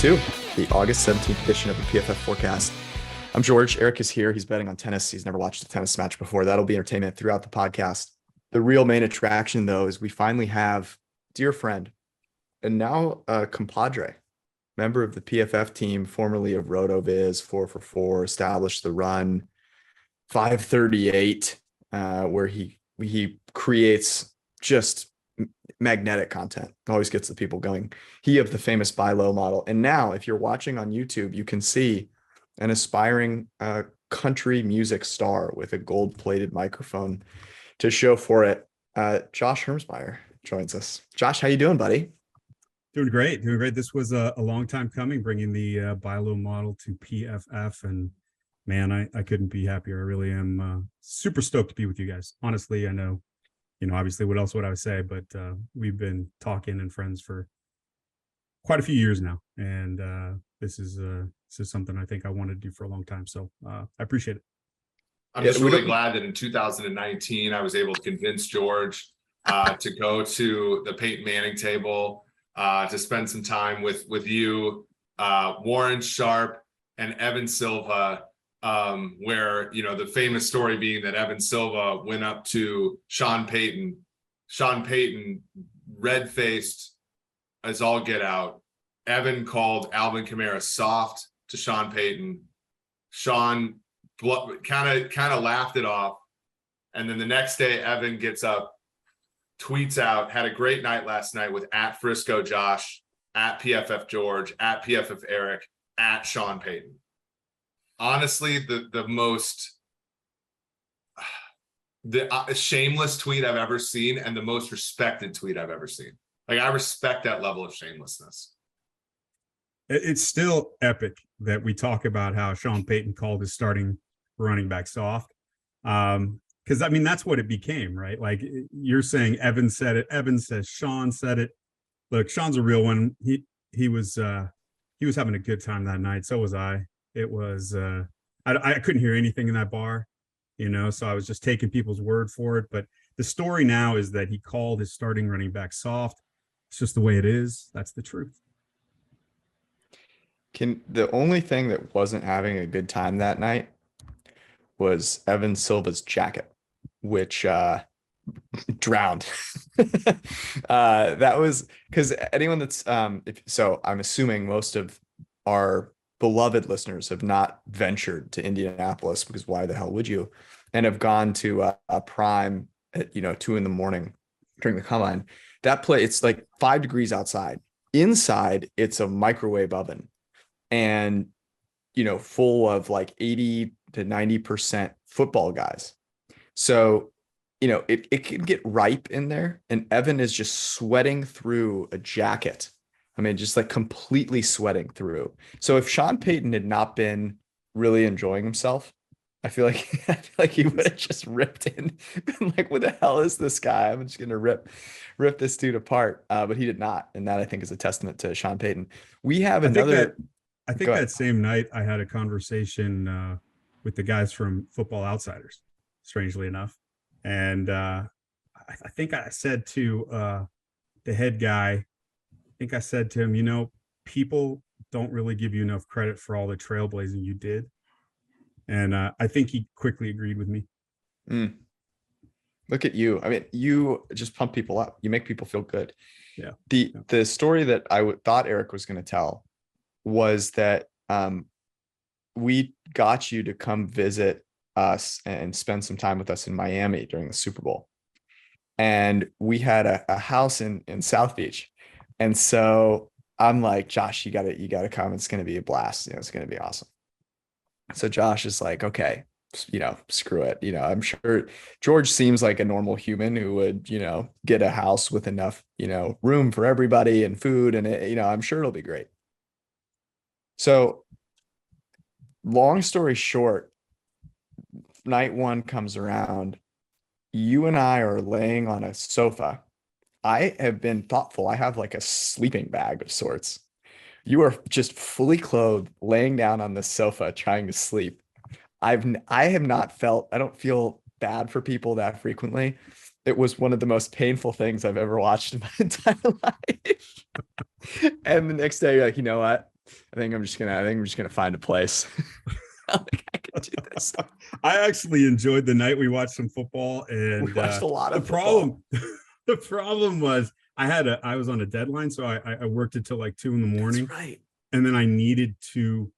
to the August 17th edition of the PFF Forecast. I'm George. Eric is here. He's betting on tennis. He's never watched a tennis match before. That'll be entertainment throughout the podcast. The real main attraction, though, is we finally have dear friend and now a compadre, member of the PFF team, formerly of RotoViz, 4 for 4, established the run 538, where he creates just magnetic content, always gets the people going. He of the famous buy low model. And now if you're watching on YouTube, you can see an aspiring country music star with a gold-plated microphone to show for it. Josh Hermsmeyer joins us. Josh, how you doing, buddy? Doing great. This was a long time coming, bringing the buy low model to PFF, and man, I couldn't be happier. I really am super stoked to be with you guys. Honestly, I know, obviously what else would I say, but we've been talking and friends for quite a few years now. And this is something I think I wanted to do for a long time. So I appreciate it. I'm just really glad that in 2019, I was able to convince George to go to the Peyton Manning table, to spend some time with you, Warren Sharp, and Evan Silva, where, the famous story being that Evan Silva went up to Sean Payton, red-faced as all get out. Evan called Alvin Kamara soft to Sean Payton. Sean kind of laughed it off. And then the next day, Evan gets up, tweets out, had a great night last night with @Frisco Josh, @PFF George, @PFF Eric, @Sean Payton. Honestly, the most shameless tweet I've ever seen, and the most respected tweet I've ever seen. Like, I respect that level of shamelessness. It's still epic that we talk about how Sean Payton called his starting running back soft. Because that's what it became, right? Like, you're saying Evan said it, Evan says Sean said it. Look, Sean's a real one. He was having a good time that night. So was I. It was I couldn't hear anything in that bar, so I was just taking people's word for it. But the story now is that he called his starting running back soft. It's just the way it is. That's the truth. The only thing that wasn't having a good time that night was Evan Silva's jacket, which drowned. That was because anyone that's so I'm assuming most of our beloved listeners have not ventured to Indianapolis, because why the hell would you, and have gone to a prime at 2 a.m. during the combine. That play, it's like 5 degrees outside. Inside, it's a microwave oven, and full of like 80 to 90% football guys. So it can get ripe in there, and Evan is just sweating through a jacket. Just like completely sweating through. So if Sean Payton had not been really enjoying himself, I feel like he would have just ripped in, been like, what the hell is this guy? I'm just gonna rip this dude apart. But he did not, and that I think is a testament to Sean Payton. We have another. I think that same night I had a conversation with the guys from Football Outsiders, strangely enough, and I think I said to the head guy. I think I said to him, people don't really give you enough credit for all the trailblazing you did. And I think he quickly agreed with me. Look at you. You just pump people up. You make people feel good. Yeah. The story that I thought Eric was going to tell was that we got you to come visit us and spend some time with us in Miami during the Super Bowl. And we had a house in South Beach. And so I'm like, Josh, you gotta come. It's gonna be a blast. It's gonna be awesome. So Josh is like, okay, screw it. I'm sure George seems like a normal human who would, get a house with enough, room for everybody and food, and I'm sure it'll be great. So long story short, night one comes around. You and I are laying on a sofa. I have been thoughtful. I have like a sleeping bag of sorts. You are just fully clothed, laying down on the sofa, trying to sleep. I don't feel bad for people that frequently. It was one of the most painful things I've ever watched in my entire life. And the next day, you're like, you know what? I think I'm just gonna find a place. I think I can do this. I actually enjoyed the night we watched some football, and We watched a lot of the problem. The problem was I was on a deadline, so I worked until like 2 a.m. That's right. and then I needed to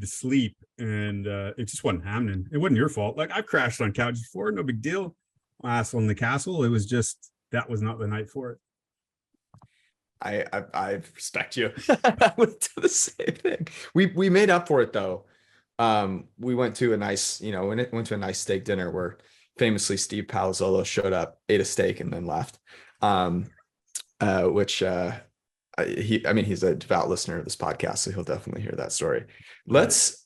sleep, and it just wasn't happening. It wasn't your fault. Like, I've crashed on couches before, no big deal. Asshole in the castle. It was just, that was not the night for it. I respect you. I would do the same thing. We made up for it though. We went to a nice, went to a nice steak dinner where famously Steve Palazzolo showed up, ate a steak, and then left. Which he's a devout listener of this podcast, so he'll definitely hear that story. Let's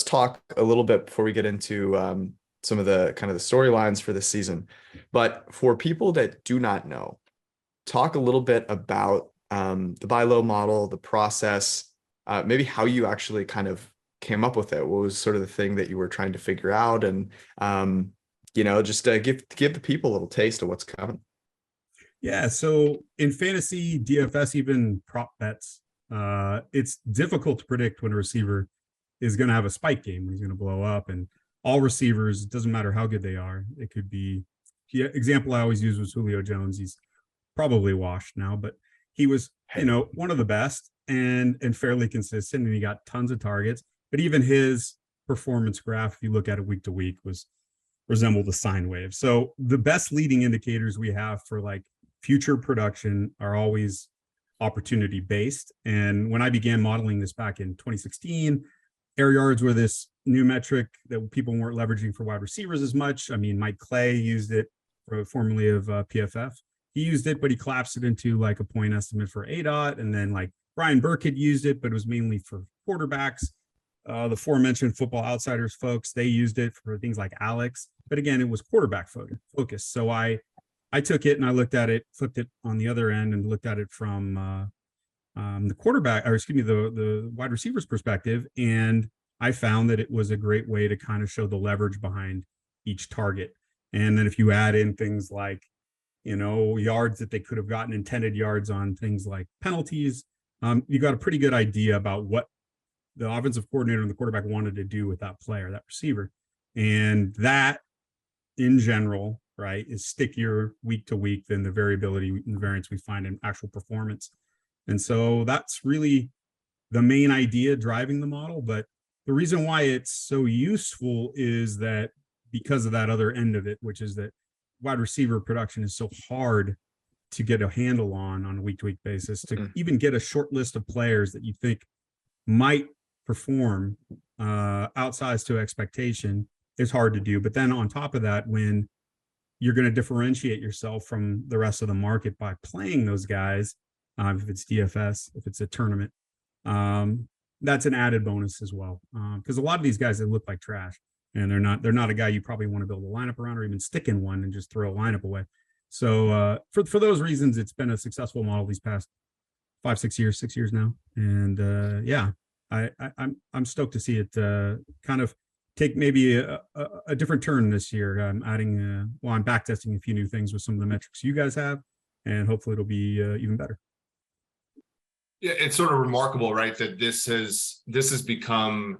talk a little bit before we get into some of the kind of the storylines for this season. But for people that do not know, talk a little bit about the buy low model, the process, maybe how you actually kind of came up with it. What was sort of the thing that you were trying to figure out, and just give the people a little taste of what's coming. Yeah, so in fantasy, DFS, even prop bets, it's difficult to predict when a receiver is going to have a spike game, when he's going to blow up. And all receivers, it doesn't matter how good they are. It could be, the example I always use was Julio Jones. He's probably washed now, but he was, one of the best and fairly consistent, and he got tons of targets. But even his performance graph, if you look at it week to week, resembled a sine wave. So the best leading indicators we have for like future production are always opportunity based. And when I began modeling this back in 2016, air yards were this new metric that people weren't leveraging for wide receivers as much. I mean, Mike Clay used it, formerly of PFF. He used it, but he collapsed it into like a point estimate for ADOT. And then like Brian Burke had used it, but it was mainly for quarterbacks. The aforementioned Football Outsiders folks, they used it for things like Alex. But again, it was quarterback focused. So I took it and I looked at it, flipped it on the other end and looked at it from the quarterback, or excuse me, the wide receivers perspective. And I found that it was a great way to kind of show the leverage behind each target. And then if you add in things like, yards that they could have gotten, intended yards on things like penalties, you got a pretty good idea about what the offensive coordinator and the quarterback wanted to do with that player, that receiver. And that in general, right, is stickier week to week than the variability and the variance we find in actual performance. And so that's really the main idea driving the model. But the reason why it's so useful is that because of that other end of it, which is that wide receiver production is so hard to get a handle on a week-to-week basis, to even get a short list of players that you think might perform outsized to expectation is hard to do. But then on top of that, when you're going to differentiate yourself from the rest of the market by playing those guys, if it's DFS, if it's a tournament, that's an added bonus as well. Because a lot of these guys, they look like trash, and they're not a guy you probably want to build a lineup around or even stick in one and just throw a lineup away. So for those reasons, it's been a successful model these past 6 years now. And I'm stoked to see it kind of take maybe a different turn this year. I'm I'm back testing a few new things with some of the metrics you guys have, and hopefully it'll be even better. Yeah, it's sort of remarkable, right, that this has become,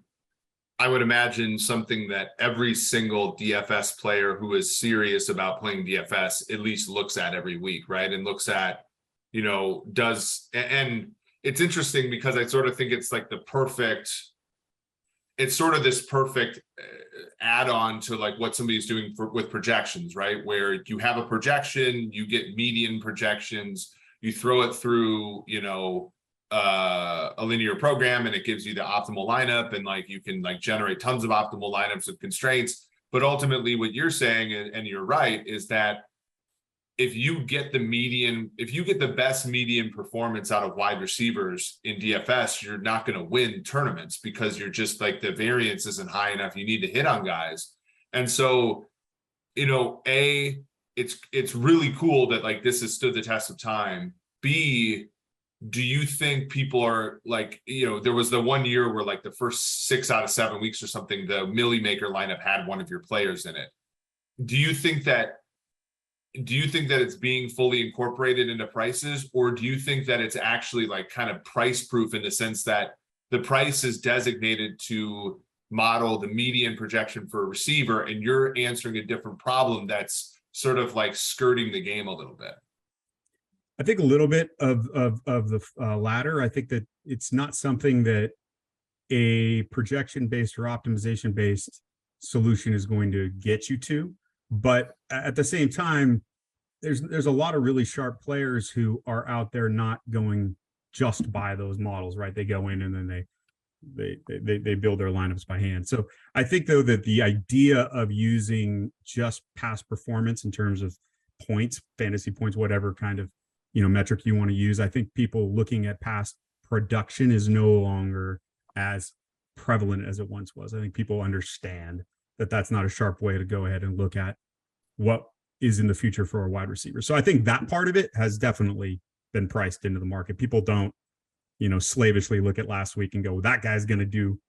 I would imagine, something that every single DFS player who is serious about playing DFS at least looks at every week, right? And looks at, and it's interesting because I sort of think it's like it's sort of this perfect add-on to like what somebody's doing with projections, right? Where you have a projection, you get median projections, you throw it through, a linear program, and it gives you the optimal lineup, and like you can like generate tons of optimal lineups with constraints. But ultimately what you're saying, and you're right, is that if you get the best median performance out of wide receivers in DFS, you're not going to win tournaments because you're just like, the variance isn't high enough. You need to hit on guys. And so, it's really cool that like this has stood the test of time. B, do you think people are like, there was the one year where like the first 6 out of 7 weeks or something, the Millie Maker lineup had one of your players in it. Do you think that do you think that it's being fully incorporated into prices, or do you think that it's actually like kind of price proof in the sense that the price is designated to model the median projection for a receiver, and you're answering a different problem that's sort of like skirting the game a little bit? I think a little bit of the latter. I think that it's not something that a projection based or optimization based solution is going to get you to. But at the same time, there's a lot of really sharp players who are out there not going just by those models, right? They go in and then they build their lineups by hand. So I think though that the idea of using just past performance in terms of points, fantasy points, whatever kind of metric you want to use, I think people looking at past production is no longer as prevalent as it once was. I think people understand that that's not a sharp way to go ahead and look at what is in the future for a wide receiver. So I think that part of it has definitely been priced into the market. People don't, slavishly look at last week and go, well, that guy's going to do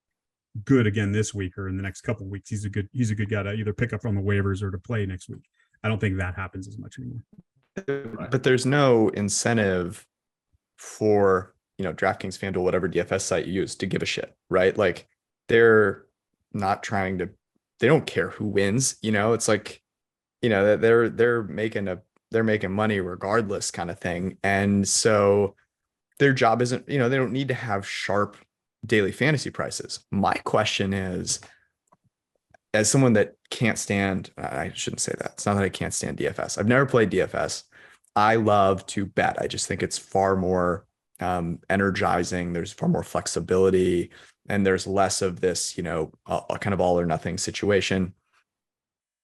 good again this week or in the next couple of weeks. He's a good guy to either pick up on the waivers or to play next week. I don't think that happens as much anymore. But there's no incentive for, DraftKings, FanDuel, whatever DFS site you use to give a shit, right? Like they're not trying to, they don't care who wins, it's like, they're making money regardless kind of thing. And so their job isn't, they don't need to have sharp daily fantasy prices. My question is, as someone that can't stand, I shouldn't say that. It's not that I can't stand DFS. I've never played DFS. I love to bet. I just think it's far more energizing. There's far more flexibility, and there's less of this, a kind of all or nothing situation.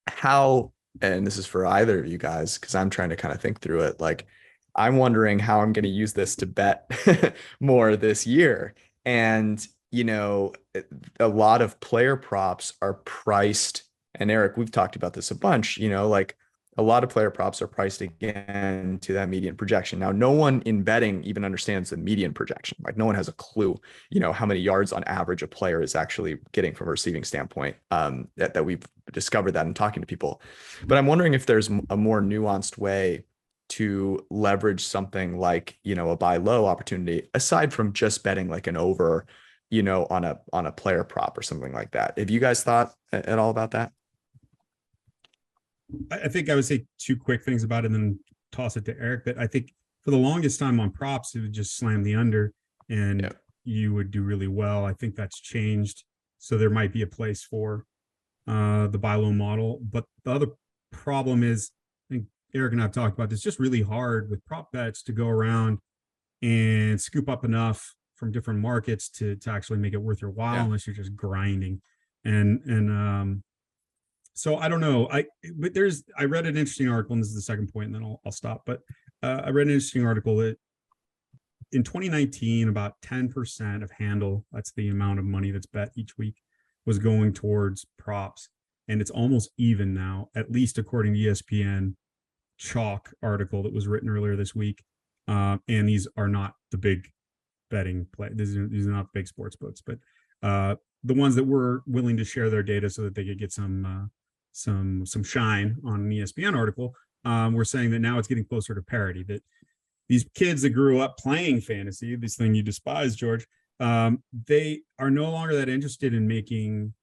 How, and this is for either of you guys, because I'm trying to kind of think through it. Like, I'm wondering how I'm going to use this to bet more this year. And, a lot of player props are priced, and Eric, we've talked about this a bunch, like a lot of player props are priced again to that median projection. Now, no one in betting even understands the median projection. Like no one has a clue, how many yards on average a player is actually getting from a receiving standpoint, that we've discovered that in talking to people. But I'm wondering if there's a more nuanced way to leverage something like, a buy low opportunity, aside from just betting like an over, on a player prop or something like that. Have you guys thought at all about that? I think I would say two quick things about it and then toss it to Eric. But I think for the longest time on props, it would just slam the under and you would do really well. I think that's changed. So there might be a place for the buy low model. But the other problem is, I think Eric and I have talked about this, just really hard with prop bets to go around and scoop up enough from different markets to actually make it worth your while, unless you're just grinding. And so I don't know. I read an interesting article, and this is the second point, and then I'll stop. But I read an interesting article that in 2019, about 10% of handle, that's the amount of money that's bet each week, was going towards props. And it's almost even now, at least according to ESPN Chalk article that was written earlier this week. And these are not the big betting play. These are not big sports books, but the ones that were willing to share their data so that they could get some shine on an ESPN article, were saying that now it's getting closer to parity, that these kids that grew up playing fantasy, this thing you despise, George, they are no longer that interested in making,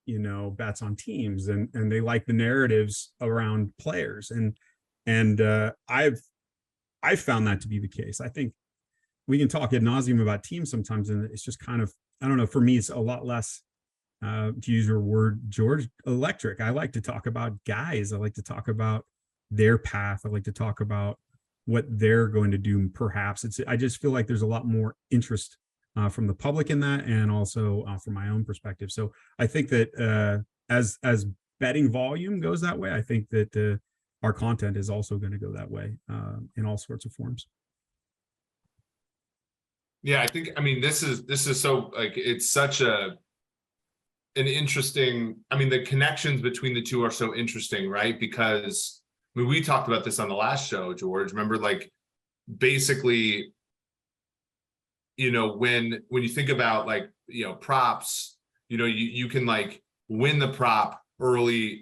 bets on teams, and they like the narratives around players. And I've found that to be the case. I think we can talk ad nauseum about teams sometimes, and it's just kind of, I don't know, for me, it's a lot less, to use your word, George, electric. I like to talk about guys. I like to talk about their path. I like to talk about what they're going to do. Perhaps I just feel like there's a lot more interest from the public in that, and also from my own perspective. So I think that as betting volume goes that way, I think that our content is also going to go that way in all sorts of forms. Yeah, I mean, this is so, like, it's such an interesting, the connections between the two are so interesting, right? Because we talked about this on the last show, George. Remember, like, basically, when you think about, like, props, you can like win the prop early,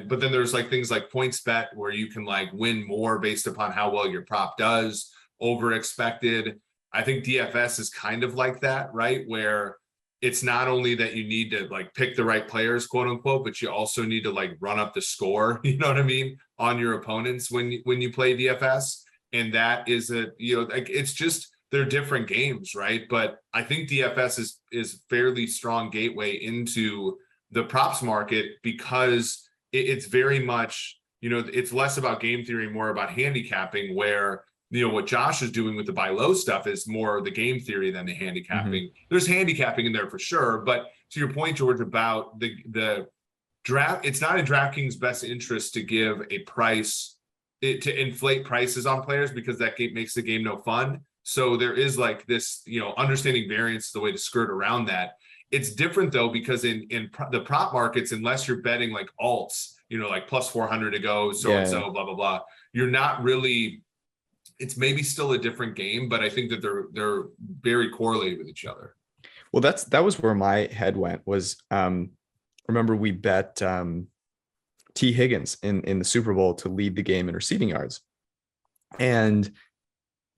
but then there's like things like points bet where you can like win more based upon how well your prop does, over expected. I think DFS is kind of like that, right? Where it's not only that you need to like pick the right players, quote unquote, but you also need to like run up the score, you know what I mean, on your opponents when you play DFS. And that is like it's just, they're different games, right? But I think DFS is fairly strong gateway into the props market because it's very much, it's less about game theory, more about handicapping, where what Josh is doing with the buy low stuff is more the game theory than the handicapping. Mm-hmm. There's handicapping in there for sure, but to your point, George, about the draft, it's not in DraftKings' best interest to give a price, to inflate prices on players, because that makes the game no fun. So there is like this, understanding variance is the way to skirt around that. It's different though, because in the prop markets, unless you're betting like alts, like plus 400 to go, and so, blah, blah, blah, you're not really, it's maybe still a different game, but I think that they're very correlated with each other. Well, that was where my head went was, remember we bet T Higgins in the Super Bowl to lead the game in receiving yards. And,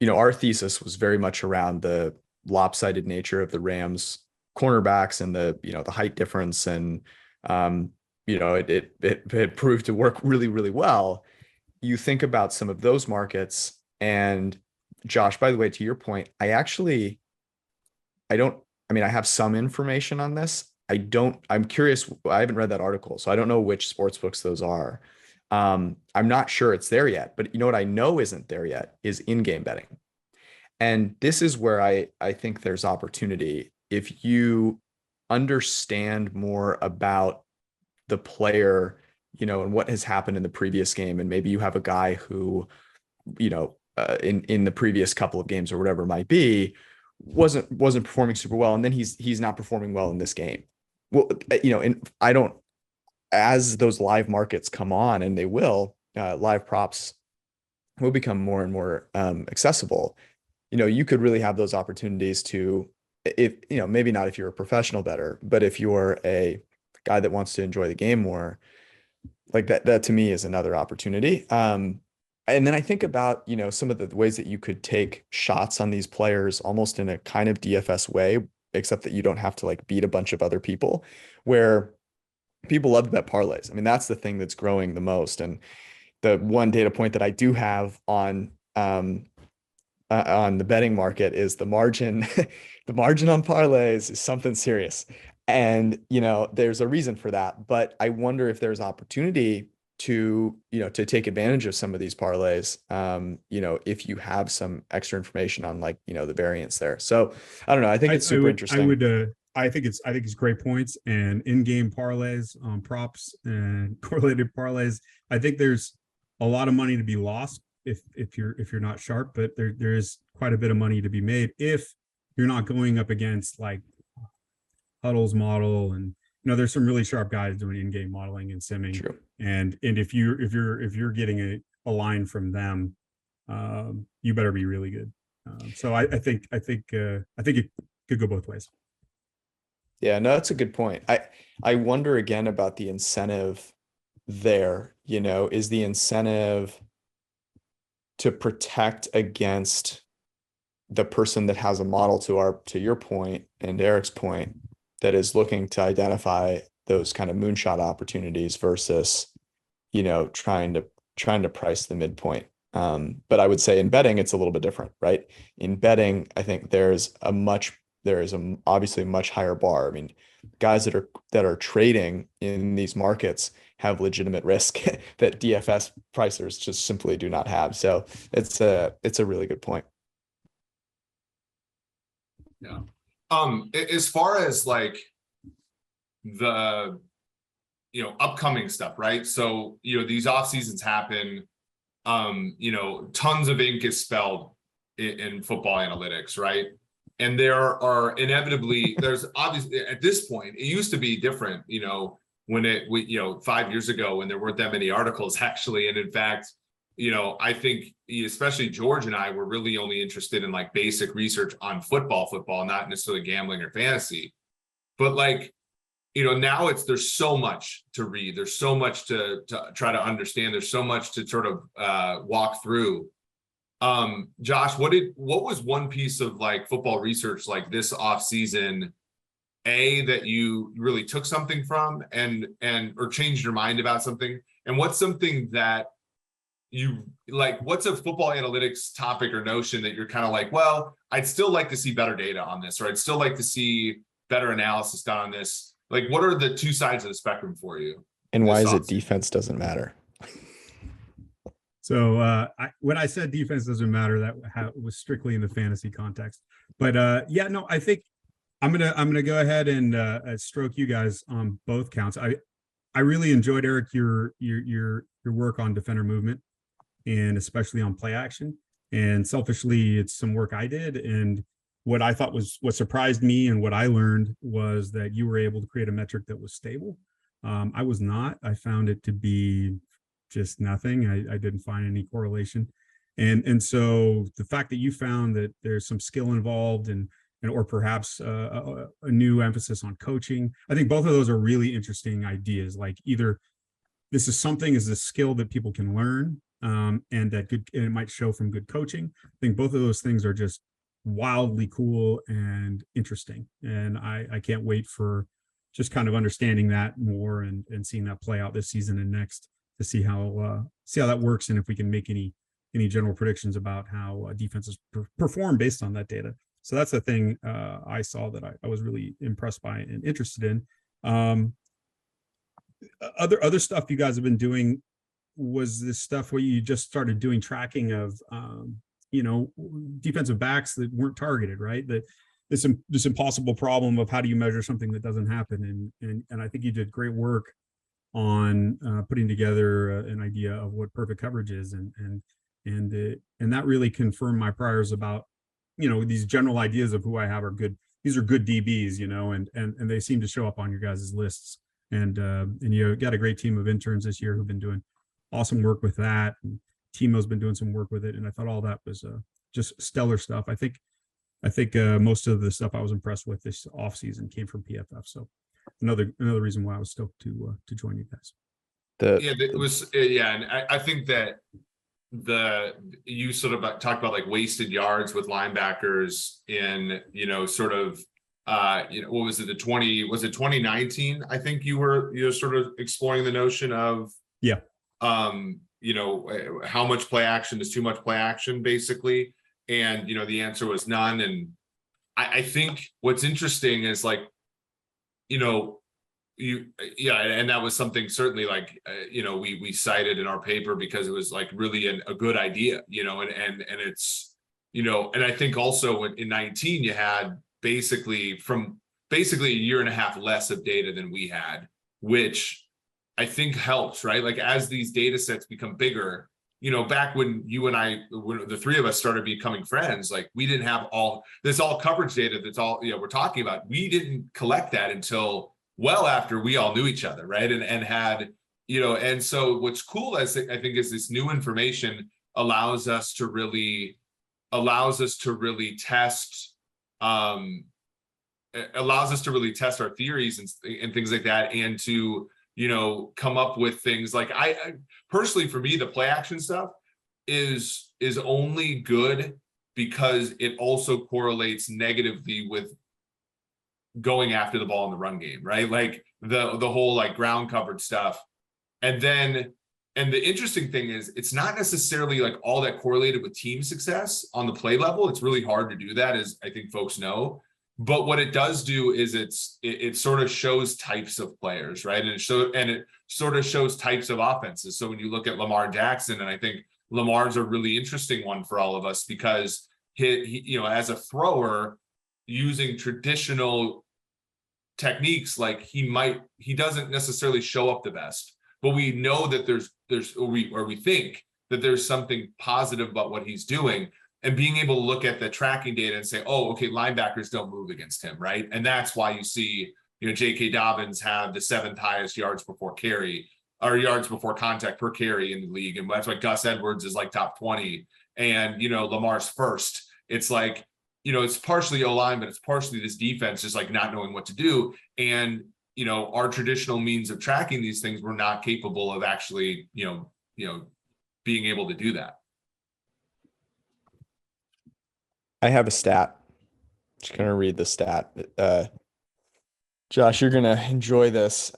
our thesis was very much around the lopsided nature of the Rams cornerbacks and the height difference. And, it proved to work really, really well. You think about some of those markets, and Josh, by the way, to your point, I have some information on this. I'm curious. I haven't read that article, so I don't know which sports books those are. I'm not sure it's there yet, but what I know isn't there yet is in-game betting. And this is where I think there's opportunity. If you understand more about the player, and what has happened in the previous game, and maybe you have a guy who, in the previous couple of games or whatever it might be, wasn't performing super well, and then he's not performing well in this game. Well, and as those live markets come on, and they will, live props will become more and more accessible. You could really have those opportunities to, if maybe not if you're a professional bettor, but if you're a guy that wants to enjoy the game more, like that to me is another opportunity. And then I think about, some of the ways that you could take shots on these players almost in a kind of DFS way, except that you don't have to like beat a bunch of other people, where people love to bet parlays. I mean, that's the thing that's growing the most. And the one data point that I do have on the betting market is the margin. The margin on parlays is something serious. And, there's a reason for that. But I wonder if there's opportunity to take advantage of some of these parlays, if you have some extra information on like, the variance there. So I don't know. I think it's super interesting. I think it's great points, and in-game parlays on props and correlated parlays. I think there's a lot of money to be lost if you're not sharp, but there is quite a bit of money to be made if you're not going up against like Huddle's model, and there's some really sharp guys doing in-game modeling and simming. True. And if you're getting a line from them, you better be really good. So I think it could go both ways. Yeah, no, that's a good point. I wonder again about the incentive there. Is the incentive to protect against the person that has a model, to your point and Eric's point, that is looking to identify those kind of moonshot opportunities versus, trying to price the midpoint. But I would say in betting, it's a little bit different, right? In betting, I think there is obviously a much higher bar. I mean, guys that are trading in these markets have legitimate risk that DFS pricers just simply do not have. So it's a really good point. Yeah. As far as like the upcoming stuff, right? So these off seasons happen. Tons of ink is spelled in football analytics, right? And there are inevitably, there's obviously at this point, it used to be different, when 5 years ago when there weren't that many articles actually. And in fact, I think especially George and I were really only interested in like basic research on football, not necessarily gambling or fantasy. But like now there's so much to read. There's so much to try to understand. There's so much to sort of walk through. Josh, what was one piece of like football research like this off season, that you really took something from or changed your mind about something? And what's something that you like, what's a football analytics topic or notion that you're kind of like, well, I'd still like to see better data on this, or I'd still like to see better analysis done on this? Like, what are the two sides of the spectrum for you? And why is it defense doesn't matter? So when I said defense doesn't matter, that was strictly in the fantasy context. But I think I'm gonna go ahead and stroke you guys on both counts. I really enjoyed, Eric, your work on defender movement, and especially on play action. And selfishly, it's some work I did. And what I thought was what surprised me and what I learned was that you were able to create a metric that was stable. I was not. I found it to be just nothing. I didn't find any correlation. And so the fact that you found that there's some skill involved and or perhaps a new emphasis on coaching, I think both of those are really interesting ideas. Like, either this is a skill that people can learn, and it might show from good coaching. I think both of those things are just wildly cool and interesting. And I can't wait for just kind of understanding that more and seeing that play out this season and next, to see how that works, and if we can make any general predictions about how defenses perform based on that data. So that's the thing I saw that I was really impressed by and interested in. Other stuff you guys have been doing was this stuff where you just started doing tracking of defensive backs that weren't targeted, right? That this impossible problem of how do you measure something that doesn't happen, and I think you did great work on putting together an idea of what perfect coverage is, and that really confirmed my priors about these general ideas of who I have are good. These are good DBs, and they seem to show up on your guys' lists, and you got a great team of interns this year who've been doing awesome work with that, and Timo's been doing some work with it, and I thought all that was just stellar stuff. I think most of the stuff I was impressed with this off season came from PFF. So another reason why I was stoked to join you guys. And I think that you sort of talked about like wasted yards with linebackers in sort of what was it, 2019? I think you were sort of exploring the notion of how much play action is too much play action, basically. And, the answer was none. And I think what's interesting is like, and that was something certainly like, we cited in our paper because it was like really a good idea, and it's, and I think also in 19, you had basically a year and a half less of data than we had, which I think helps, right? Like, as these data sets become bigger, back when when the three of us started becoming friends, like, we didn't have all coverage data that's all we're talking about. We didn't collect that until well after we all knew each other, right? And had, and so what's cool, I think, is this new information allows us to really test our theories and things like that, and to come up with things like I personally, for me, the play action stuff is only good because it also correlates negatively with going after the ball in the run game, right? Like the whole like ground coverage stuff. And the interesting thing is, it's not necessarily like all that correlated with team success on the play level. It's really hard to do that, as I think folks know. But what it does do is it sort of shows types of players, right? And it sort of shows types of offenses. So when you look at Lamar Jackson, and I think Lamar's a really interesting one for all of us, because he as a thrower, using traditional techniques, like he doesn't necessarily show up the best, but we know that we think that there's something positive about what he's doing. And being able to look at the tracking data and say, oh, okay, linebackers don't move against him, right? And that's why you see, J.K. Dobbins have the 7th highest yards before carry, or yards before contact per carry in the league. And that's why Gus Edwards is like top 20. And, Lamar's first. It's like, it's partially O-line, but it's partially this defense just like not knowing what to do. And, our traditional means of tracking these things were not capable of actually, being able to do that. I have a stat. Just gonna read the stat. Josh, you're gonna enjoy this.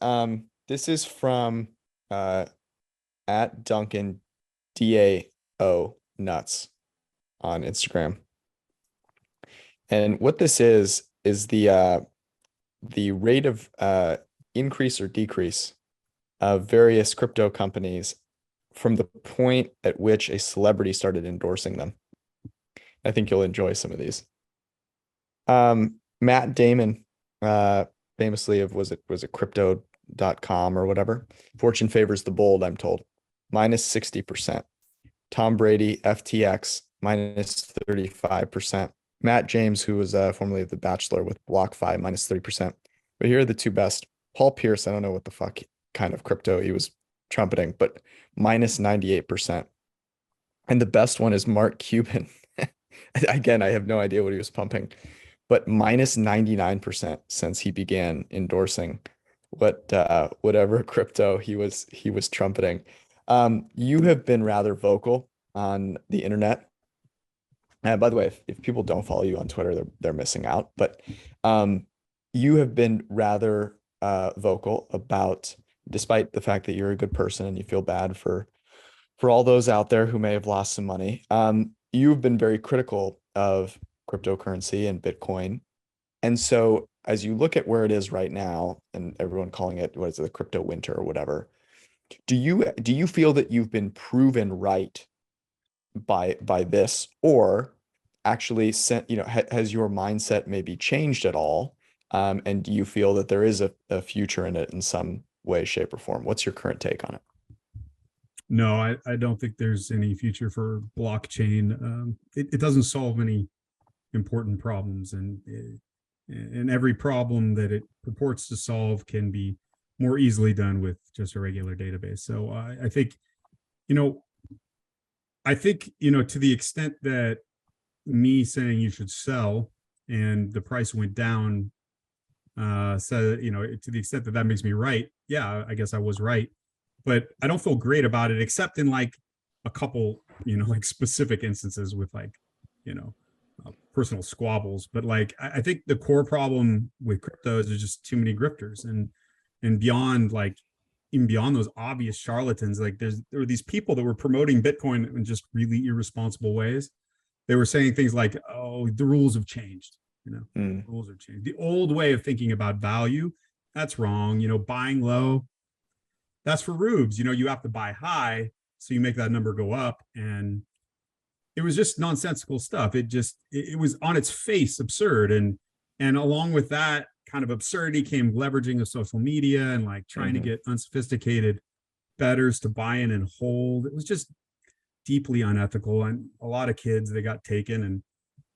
This is from at Duncan DAO Nuts on Instagram. And what this is the rate of increase or decrease of various crypto companies from the point at which a celebrity started endorsing them. I think you'll enjoy some of these. Matt Damon, famously was it crypto.com or whatever. Fortune favors the bold, I'm told. Minus 60%. Tom Brady, FTX, minus 35%. Matt James, who was formerly of The Bachelor with BlockFi, minus 30%. But here are the two best. Paul Pierce, I don't know what the fuck kind of crypto he was trumpeting, but minus 98%. And the best one is Mark Cuban. Again, I have no idea what he was pumping, but minus 99% since he began endorsing whatever crypto he was trumpeting. You have been rather vocal on the internet. By the way, if people don't follow you on Twitter, they're missing out. But you have been rather vocal about, despite the fact that you're a good person and you feel bad for all those out there who may have lost some money. You've been very critical of cryptocurrency and Bitcoin. And so as you look at where it is right now, and everyone calling it, what is it, the crypto winter or whatever, do you feel that you've been proven right by this, or actually has your mindset maybe changed at all? And do you feel that there is a future in it in some way, shape, or form? What's your current take on it? No, I don't think there's any future for blockchain. It doesn't solve any important problems, and every problem that it purports to solve can be more easily done with just a regular database. So I think, to the extent that me saying you should sell and the price went down, so to the extent that makes me right, yeah, I guess I was right. But I don't feel great about it, except in like a couple, like specific instances with like, personal squabbles. But like, I think the core problem with crypto is there's just too many grifters, and beyond, like, even beyond those obvious charlatans, like there were these people that were promoting Bitcoin in just really irresponsible ways. They were saying things like, "Oh, the rules have changed. The rules have changed. The old way of thinking about value, that's wrong. Buying low, that's for rubes. You have to buy high, so you make that number go up." And it was just nonsensical stuff. It was on its face absurd. And along with that kind of absurdity came leveraging of social media and like trying to get unsophisticated bettors to buy in and hold. It was just deeply unethical. And a lot of kids, they got taken. And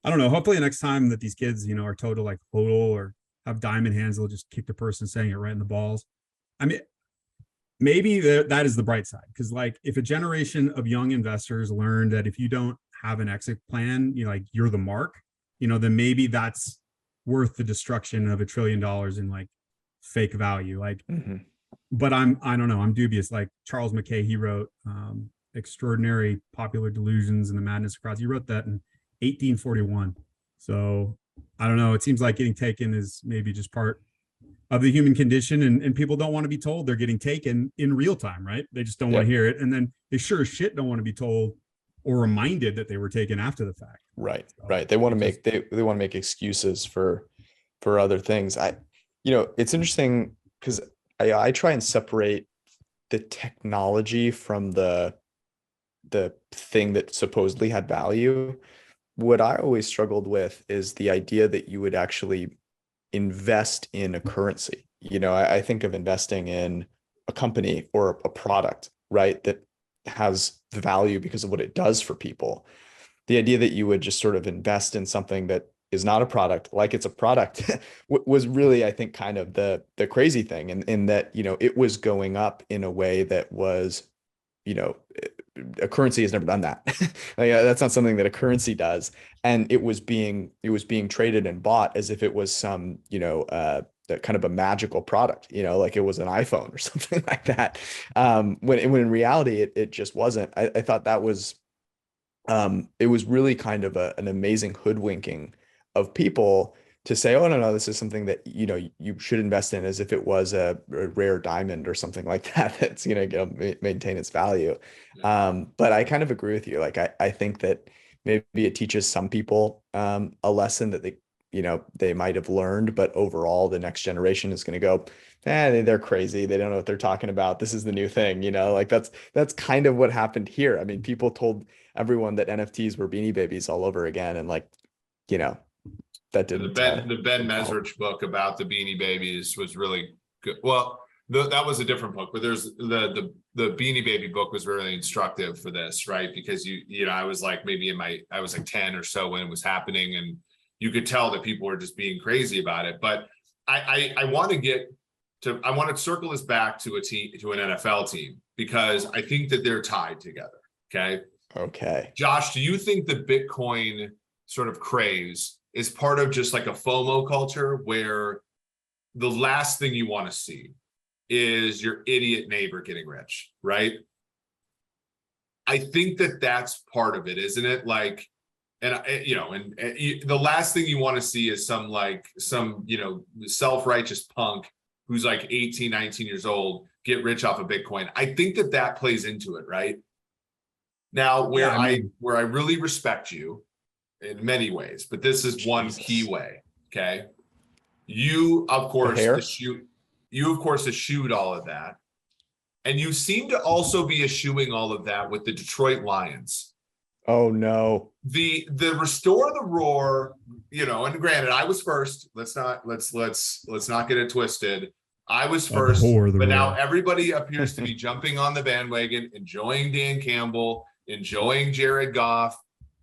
I don't know, hopefully the next time that these kids, are told to like hodl or have diamond hands, they'll just kick the person saying it right in the balls. I mean, maybe that is the bright side, because like if a generation of young investors learn that if you don't have an exit plan, you're the mark, then maybe that's worth the destruction of $1 trillion in like fake value. Like, but I don't know, I'm dubious. Like Charles Mackay, he wrote Extraordinary Popular Delusions and the Madness of Crowds. He wrote that in 1841. So I don't know. It seems like getting taken is maybe just part of the human condition, and people don't want to be told they're getting taken in real time, right? They just don't want to hear it. And then they sure as shit don't want to be told or reminded that they were taken after the fact. Right. They want to make they want to make excuses for other things. It's interesting because I try and separate the technology from the thing that supposedly had value. What I always struggled with is the idea that you would actually invest in a currency. I think of investing in a company or a product, right, that has value because of what it does for people. The idea that you would just sort of invest in something that is not a product, like it's a product, was really, I think, kind of the crazy thing, in that, it was going up in a way that was, a currency has never done that. Like, that's not something that a currency does. And it was being traded and bought as if it was some, kind of a magical product, like it was an iPhone or something like that. When in reality, it just wasn't. I thought that was, it was really kind of an amazing hoodwinking of people to say, oh, no, this is something that, you should invest in as if it was a rare diamond or something like that, that's going to maintain its value. But I kind of agree with you. Like, I think that maybe it teaches some people a lesson that they might have learned, but overall the next generation is going to go, they're crazy. They don't know what they're talking about. This is the new thing, like that's kind of what happened here. I mean, people told everyone that NFTs were Beanie Babies all over again. And that didn't. The Ben Mesrich book about the Beanie Babies was really good. Well, that was a different book, but there's the Beanie Baby book was really instructive for this, right? Because I was like maybe I was like 10 or so when it was happening, and you could tell that people were just being crazy about it. But I want to circle this back to an NFL team, because I think that they're tied together. Okay. Josh, do you think the Bitcoin sort of craze is part of just like a FOMO culture, where the last thing you want to see is your idiot neighbor getting rich, right? I think that that's part of it, isn't it? Like, and the last thing you want to see is some self-righteous punk who's like 18, 19 years old get rich off of Bitcoin. I think that plays into it, right? Now, where I really respect you in many ways, but this is one key way. Okay. You of course eschewed all of that. And you seem to also be eschewing all of that with the Detroit Lions. Oh no. The restore the roar, and granted, I was first. Let's not get it twisted. I was first, but now everybody appears to be jumping on the bandwagon, enjoying Dan Campbell, enjoying Jared Goff.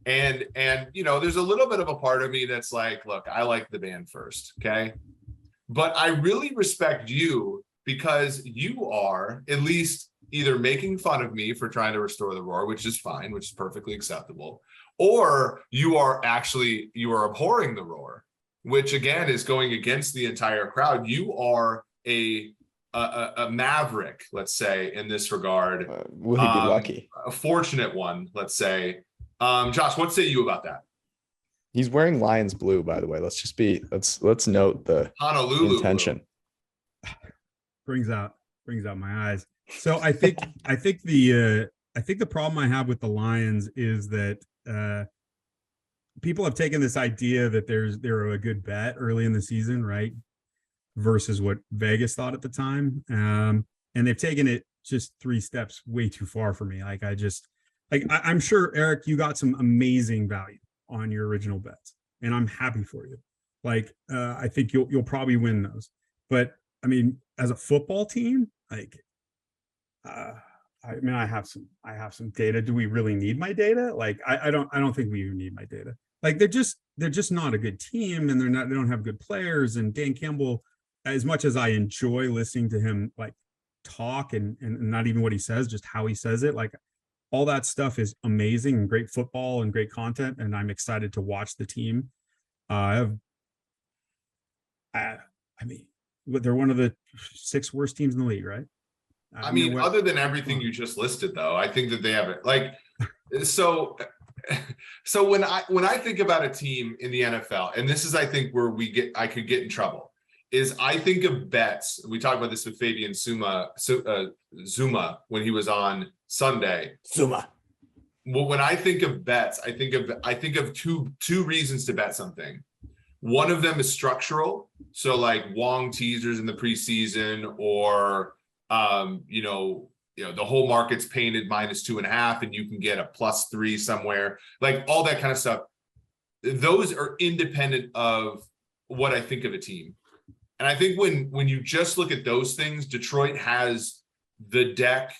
And there's a little bit of a part of me that's like, look, I like the band first. Okay. But I really respect you, because you are at least either making fun of me for trying to restore the roar, which is fine, which is perfectly acceptable, or you are abhorring the roar, which again is going against the entire crowd. You are a maverick, let's say, in this regard. Will he be lucky? A fortunate one, let's say. Josh, what say you about that? He's wearing Lions blue, by the way. Let's note the Honolulu intention. Blue. Brings out my eyes. So I think the problem I have with the Lions is that people have taken this idea that they're a good bet early in the season, right? Versus what Vegas thought at the time. And they've taken it just 3 steps way too far for me. I'm sure, Eric, you got some amazing value on your original bets, and I'm happy for you. I think you'll probably win those. But I mean, as a football team, I have some data. Do we really need my data? I don't think we even need my data. They're just not a good team, and they don't have good players. And Dan Campbell, as much as I enjoy listening to him talk and not even what he says, just how he says it, all that stuff is amazing and great football and great content. And I'm excited to watch the team. They're one of the 6 worst teams in the league, right? Other than everything you just listed, though, I think that they have it. So when I think about a team in the NFL, and this is, I think, where I could get in trouble, is I think of bets. We talked about this with Fabian Zuma when he was on Sunday. Zuma. Well, when I think of bets, I think of two reasons to bet something. One of them is structural, so like Wong teasers in the preseason, or the whole market's painted -2.5, and you can get a +3 somewhere, all that kind of stuff. Those are independent of what I think of a team. And I think when you just look at those things, Detroit has the deck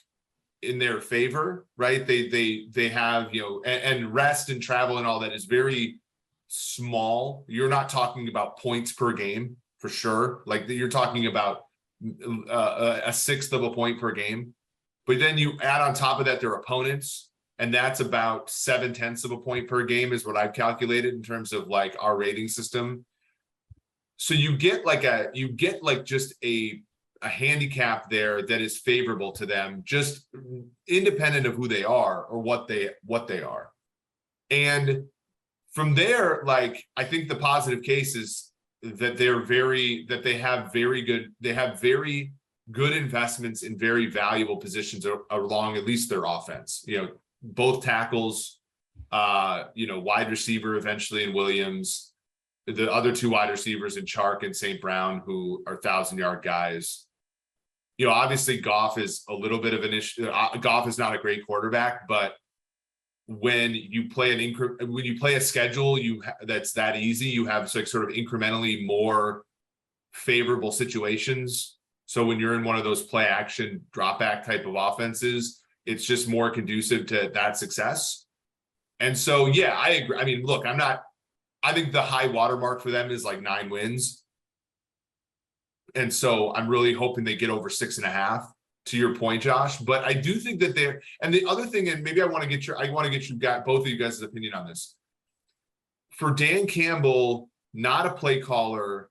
in their favor, right? They have, and rest and travel and all that is very small. You're not talking about points per game for sure. You're talking about a 1/6 of a point per game. But then you add on top of that their opponents, and that's about 7/10 of a point per game is what I've calculated in terms of our rating system. So you get like just a handicap there that is favorable to them, just independent of who they are or what they are. And from there, like, I think the positive case is that they have very good investments in very valuable positions along at least their offense. Both tackles, wide receiver eventually in Williams, the other two wide receivers in Chark and St. Brown, who are 1,000-yard guys. Obviously Goff is a little bit of an issue. Goff is not a great quarterback, but when you play a schedule that's that easy, you have like sort of incrementally more favorable situations. So when you're in one of those play action drop back type of offenses, it's just more conducive to that success. And so, yeah, I agree. I mean, look, I think the high watermark for them is like 9 wins. And so I'm really hoping they get over 6.5, to your point, Josh. But I do think that and the other thing, and maybe I want to get both of you guys' opinion on this. For Dan Campbell, not a play caller,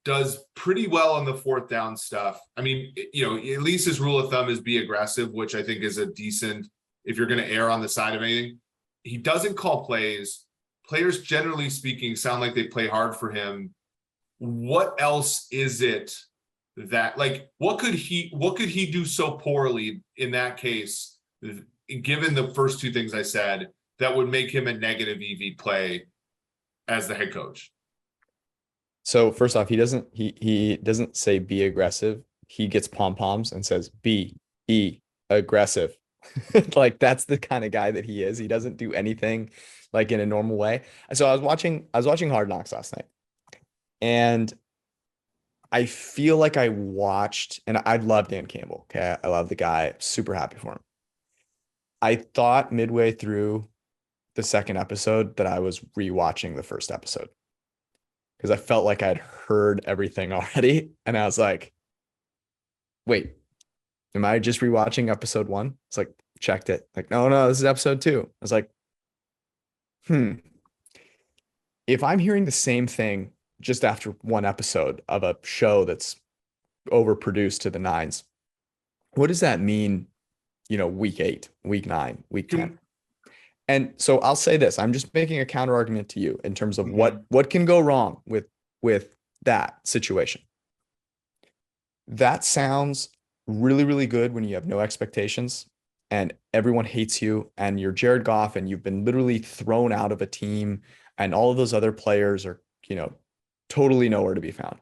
does pretty well on the 4th down stuff. I mean, at least his rule of thumb is be aggressive, which I think is a decent, if you're going to err on the side of anything. He doesn't call plays. Players, generally speaking, sound like they play hard for him. What else is it that, like, what could he do so poorly in that case, given the first two things I said, that would make him a negative EV play as the head coach? So first off, he doesn't say be aggressive. He gets pom-poms and says be aggressive. Like, that's the kind of guy that he is. He doesn't do anything like in a normal way. So I was watching Hard Knocks last night, and I feel like I watched, and I love Dan Campbell. Okay. I love the guy. Super happy for him. I thought midway through the second episode that I was rewatching the first episode, because I felt like I'd heard everything already. And I was like, wait, am I just rewatching episode 1? It's like, checked it. Like, no, this is episode 2. I was like, if I'm hearing the same thing just after one episode of a show that's overproduced to the nines, what does that mean, week 8, week 9, week 10? And so I'll say this, I'm just making a counter argument to you in terms of what can go wrong with that situation. That sounds really, really good when you have no expectations and everyone hates you and you're Jared Goff and you've been literally thrown out of a team and all of those other players are, totally nowhere to be found.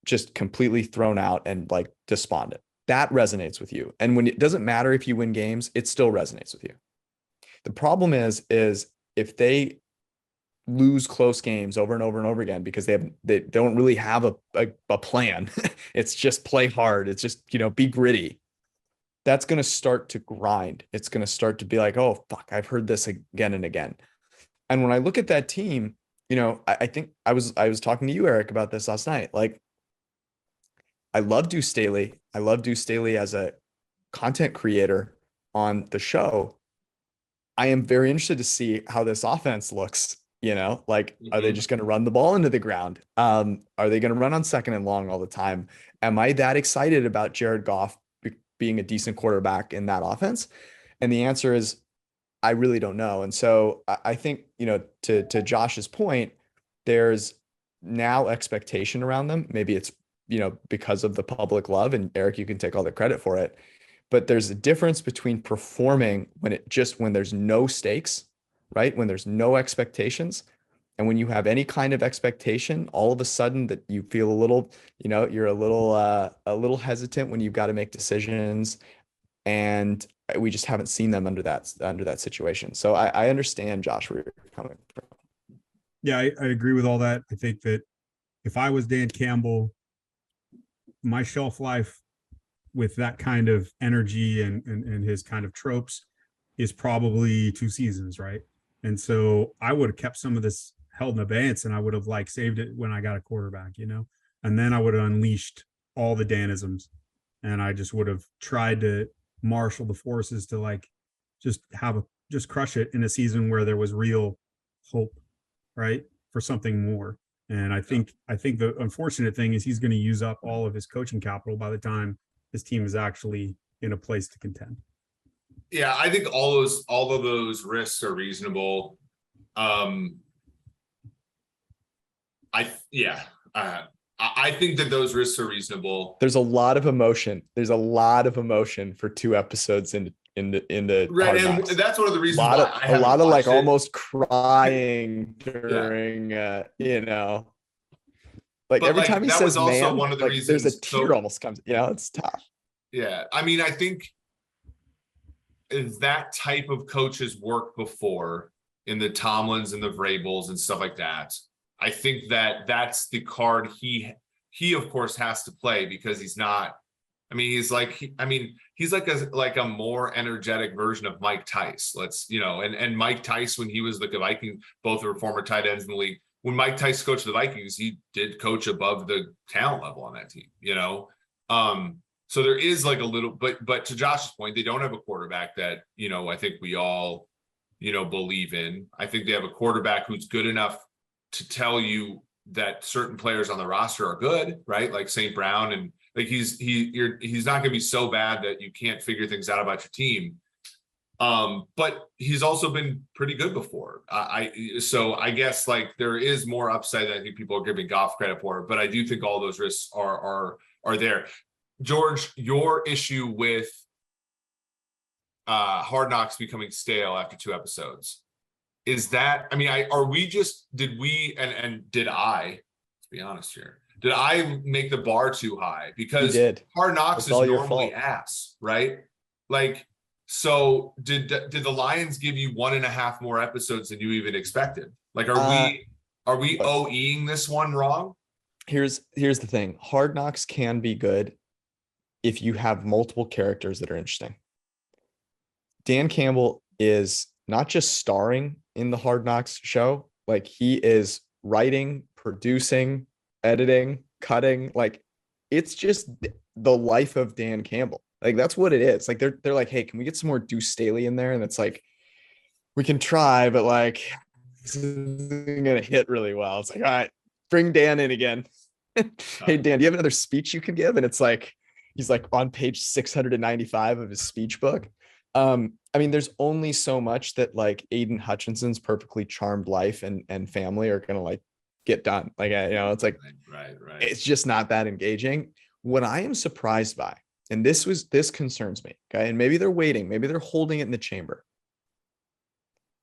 Just completely thrown out and like despondent. That resonates with you. And when it doesn't matter if you win games, it still resonates with you. The problem is if they lose close games over and over and over again because they don't really have a plan. It's just play hard. It's just, be gritty. That's going to start to grind. It's going to start to be like, oh, fuck, I've heard this again and again. And when I look at that team, I think I was talking to you, Eric, about this last night. Like, I love Deuce Staley. I love Deuce Staley as a content creator on the show. I am very interested to see how this offense looks. Are they just going to run the ball into the ground? Are they going to run on 2nd and long all the time? Am I that excited about Jared Goff being a decent quarterback in that offense? And the answer is, I really don't know. And so I think, to Josh's point, there's now expectation around them. Maybe it's, because of the public love, and Eric, you can take all the credit for it. But there's a difference between performing when there's no stakes, right? When there's no expectations. And when you have any kind of expectation, all of a sudden that you feel a little, you're a little hesitant when you've got to make decisions. And we just haven't seen them under that situation. So I understand, Josh, where you're coming from. Yeah, I agree with all that. I think that if I was Dan Campbell, my shelf life with that kind of energy and his kind of tropes is probably 2 seasons, right? And so I would have kept some of this held in abeyance, and I would have saved it when I got a quarterback, and then I would have unleashed all the Danisms, and I just would have tried to marshal the forces to just crush it in a season where there was real hope, right, for something more. And I think the unfortunate thing is he's going to use up all of his coaching capital by the time his team is actually in a place to contend. Yeah, I think all of those risks are reasonable. I think that those risks are reasonable. There's a lot of emotion. There's a lot of emotion for 2 episodes in the Right, Hard and Knocks. that's one of the reasons why why a lot of like it. almost crying during like But, every like, time he that says was also man, one of the like there's a reasons- tear so- almost comes, it's tough. Yeah, I mean, I think that type of coaches work before in the Tomlins and the Vrabels and stuff like that. I think that that's the card he of course has to play, because he's not. I mean, he's like a more energetic version of Mike Tice. And Mike Tice, when he was the Viking, both were former tight ends in the league. When Mike Tice coached the Vikings, he did coach above the talent level on that team. So there is like a little, but to Josh's point, they don't have a quarterback that, I think we all, believe in. I think they have a quarterback who's good enough to tell you that certain players on the roster are good, right? Like St. Brown, and like he's not going to be so bad that you can't figure things out about your team. But he's also been pretty good before. So I guess like there is more upside than I think people are giving Goff credit for, but I do think all those risks are there. George, your issue with Hard Knocks becoming stale after 2 episodes is that, I mean, did I, let's be honest here, did I make the bar too high? Because Hard Knocks is normally ass, right? Like, so did the Lions give you 1.5 more episodes than you even expected? Like, are we OEing this one wrong? Here's the thing. Hard Knocks can be good if you have multiple characters that are interesting. Dan Campbell is not just starring in the Hard Knocks show, like he is writing, producing, editing, cutting, like it's just the life of Dan Campbell. Like that's what it is. Like they're like, hey, can we get some more Deuce Staley in there? And it's like, we can try, but like this isn't gonna hit really well. It's like, all right, bring Dan in again. Hey Dan, do you have another speech you can give? And it's like he's like on page 695 of his speech book. I mean, there's only so much that like Aiden Hutchinson's perfectly charmed life and family are gonna like get done. Like it's like right. It's just not that engaging. What I am surprised by, and this concerns me, okay, and maybe they're waiting, maybe they're holding it in the chamber.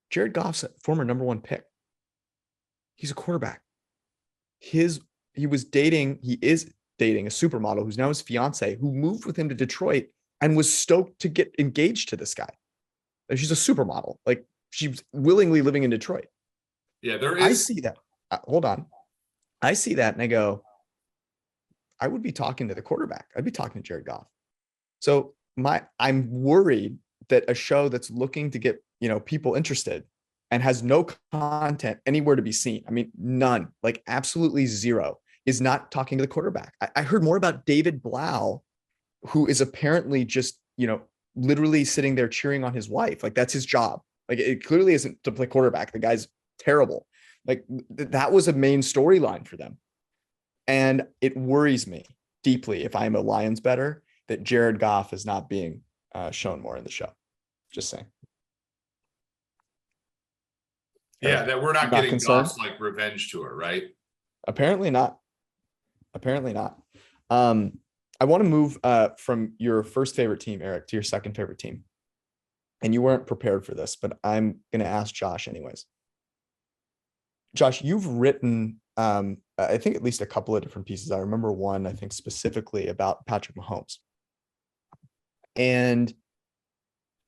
Jared Goff's a former #1 pick. He's a quarterback. He is dating a supermodel who's now his fiance, who moved with him to Detroit and was stoked to get engaged to this guy. She's a supermodel. Like she's willingly living in Detroit. Yeah, there is. I see that. Hold on. I see that and I go, I would be talking to the quarterback. I'd be talking to Jared Goff. So I'm worried that a show that's looking to get, people interested and has no content anywhere to be seen. I mean, none, like absolutely zero, is not talking to the quarterback. I heard more about David Blau, who is apparently just, literally sitting there cheering on his wife. Like that's his job. Like it clearly isn't to play quarterback. The guy's terrible. Like that was a main storyline for them. And it worries me deeply, if I'm a Lions bettor, that Jared Goff is not being shown more in the show. Just saying. Yeah, that we're not getting concerned? Goff's like revenge tour, right? Apparently not. I want to move from your first favorite team, Eric, to your second favorite team. And you weren't prepared for this, but I'm going to ask Josh anyways. Josh, you've written, I think at least a couple of different pieces. I remember one, I think specifically about Patrick Mahomes. And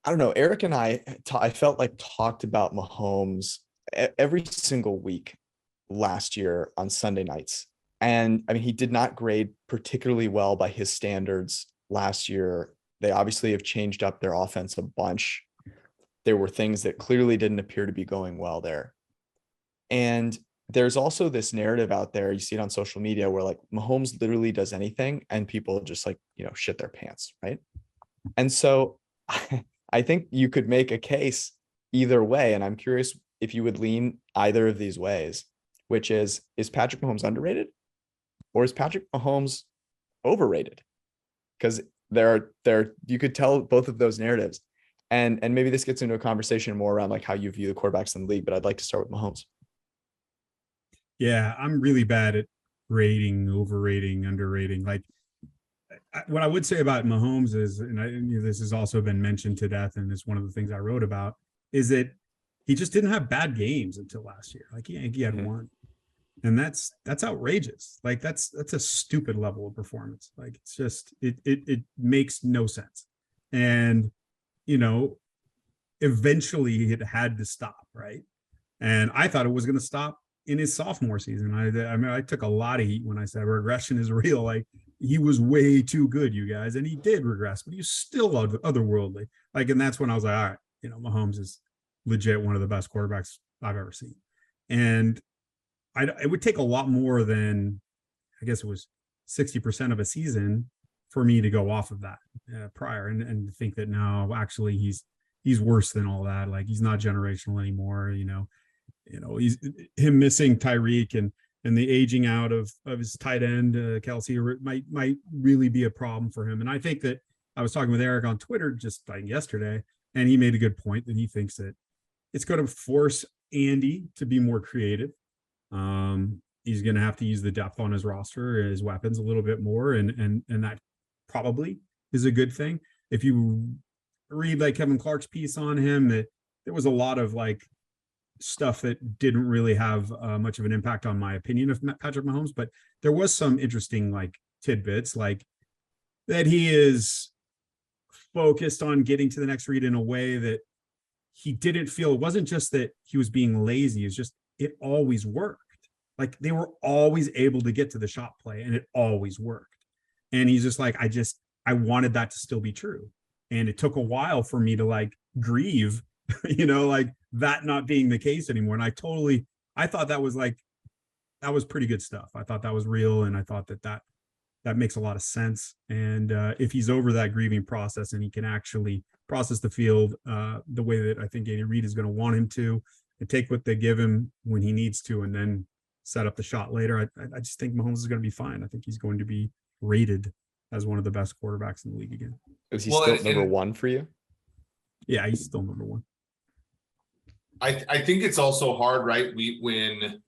I don't know, Eric and I felt like talked about Mahomes every single week last year on Sunday nights. And I mean, he did not grade particularly well by his standards last year. They obviously have changed up their offense a bunch. There were things that clearly didn't appear to be going well there. And there's also this narrative out there, you see it on social media, where like Mahomes literally does anything and people just like, shit their pants, right? And so I think you could make a case either way. And I'm curious if you would lean either of these ways. which is Patrick Mahomes underrated or is Patrick Mahomes overrated? Because you could tell both of those narratives. And maybe this gets into a conversation more around like how you view the quarterbacks in the league, but I'd like to start with Mahomes. Yeah, I'm really bad at rating, overrating, underrating. Like what I would say about Mahomes is, and this has also been mentioned to death, and it's one of the things I wrote about, is that he just didn't have bad games until last year. Like he had one. And that's outrageous. Like that's a stupid level of performance. Like it's just it makes no sense. And eventually it had to stop, right? And I thought it was going to stop in his sophomore season. I mean, I took a lot of heat when I said regression is real. Like he was way too good, you guys, and he did regress, but he was still otherworldly. Like, and that's when I was like, all right, Mahomes is legit one of the best quarterbacks I've ever seen. And it would take a lot more than, I guess it was 60% of a season for me to go off of that prior and think that no, actually he's worse than all that. Like he's not generational anymore. He's him missing Tyreek and the aging out of his tight end Kelsey might really be a problem for him. And I think that I was talking with Eric on Twitter just like yesterday, and he made a good point that he thinks that it's going to force Andy to be more creative. He's going to have to use the depth on his roster, his weapons a little bit more. And that probably is a good thing. If you read like Kevin Clark's piece on him, that there was a lot of like stuff that didn't really have much of an impact on my opinion of Patrick Mahomes, but there was some interesting like tidbits, like that he is focused on getting to the next read in a way that he didn't feel. It wasn't just that he was being lazy. It's just, it always worked. Like they were always able to get to the shot play and it always worked. And he's just like, I wanted that to still be true. And it took a while for me to like grieve, like that not being the case anymore. And I thought that was pretty good stuff. I thought that was real. And I thought that makes a lot of sense. And if he's over that grieving process and he can actually process the field the way that I think Andy Reid is going to want him to, and take what they give him when he needs to, and then set up the shot later, I just think Mahomes is going to be fine. I think he's going to be rated as one of the best quarterbacks in the league again. Is he still number one for you? Yeah, he's still number one. I think it's also hard, right? And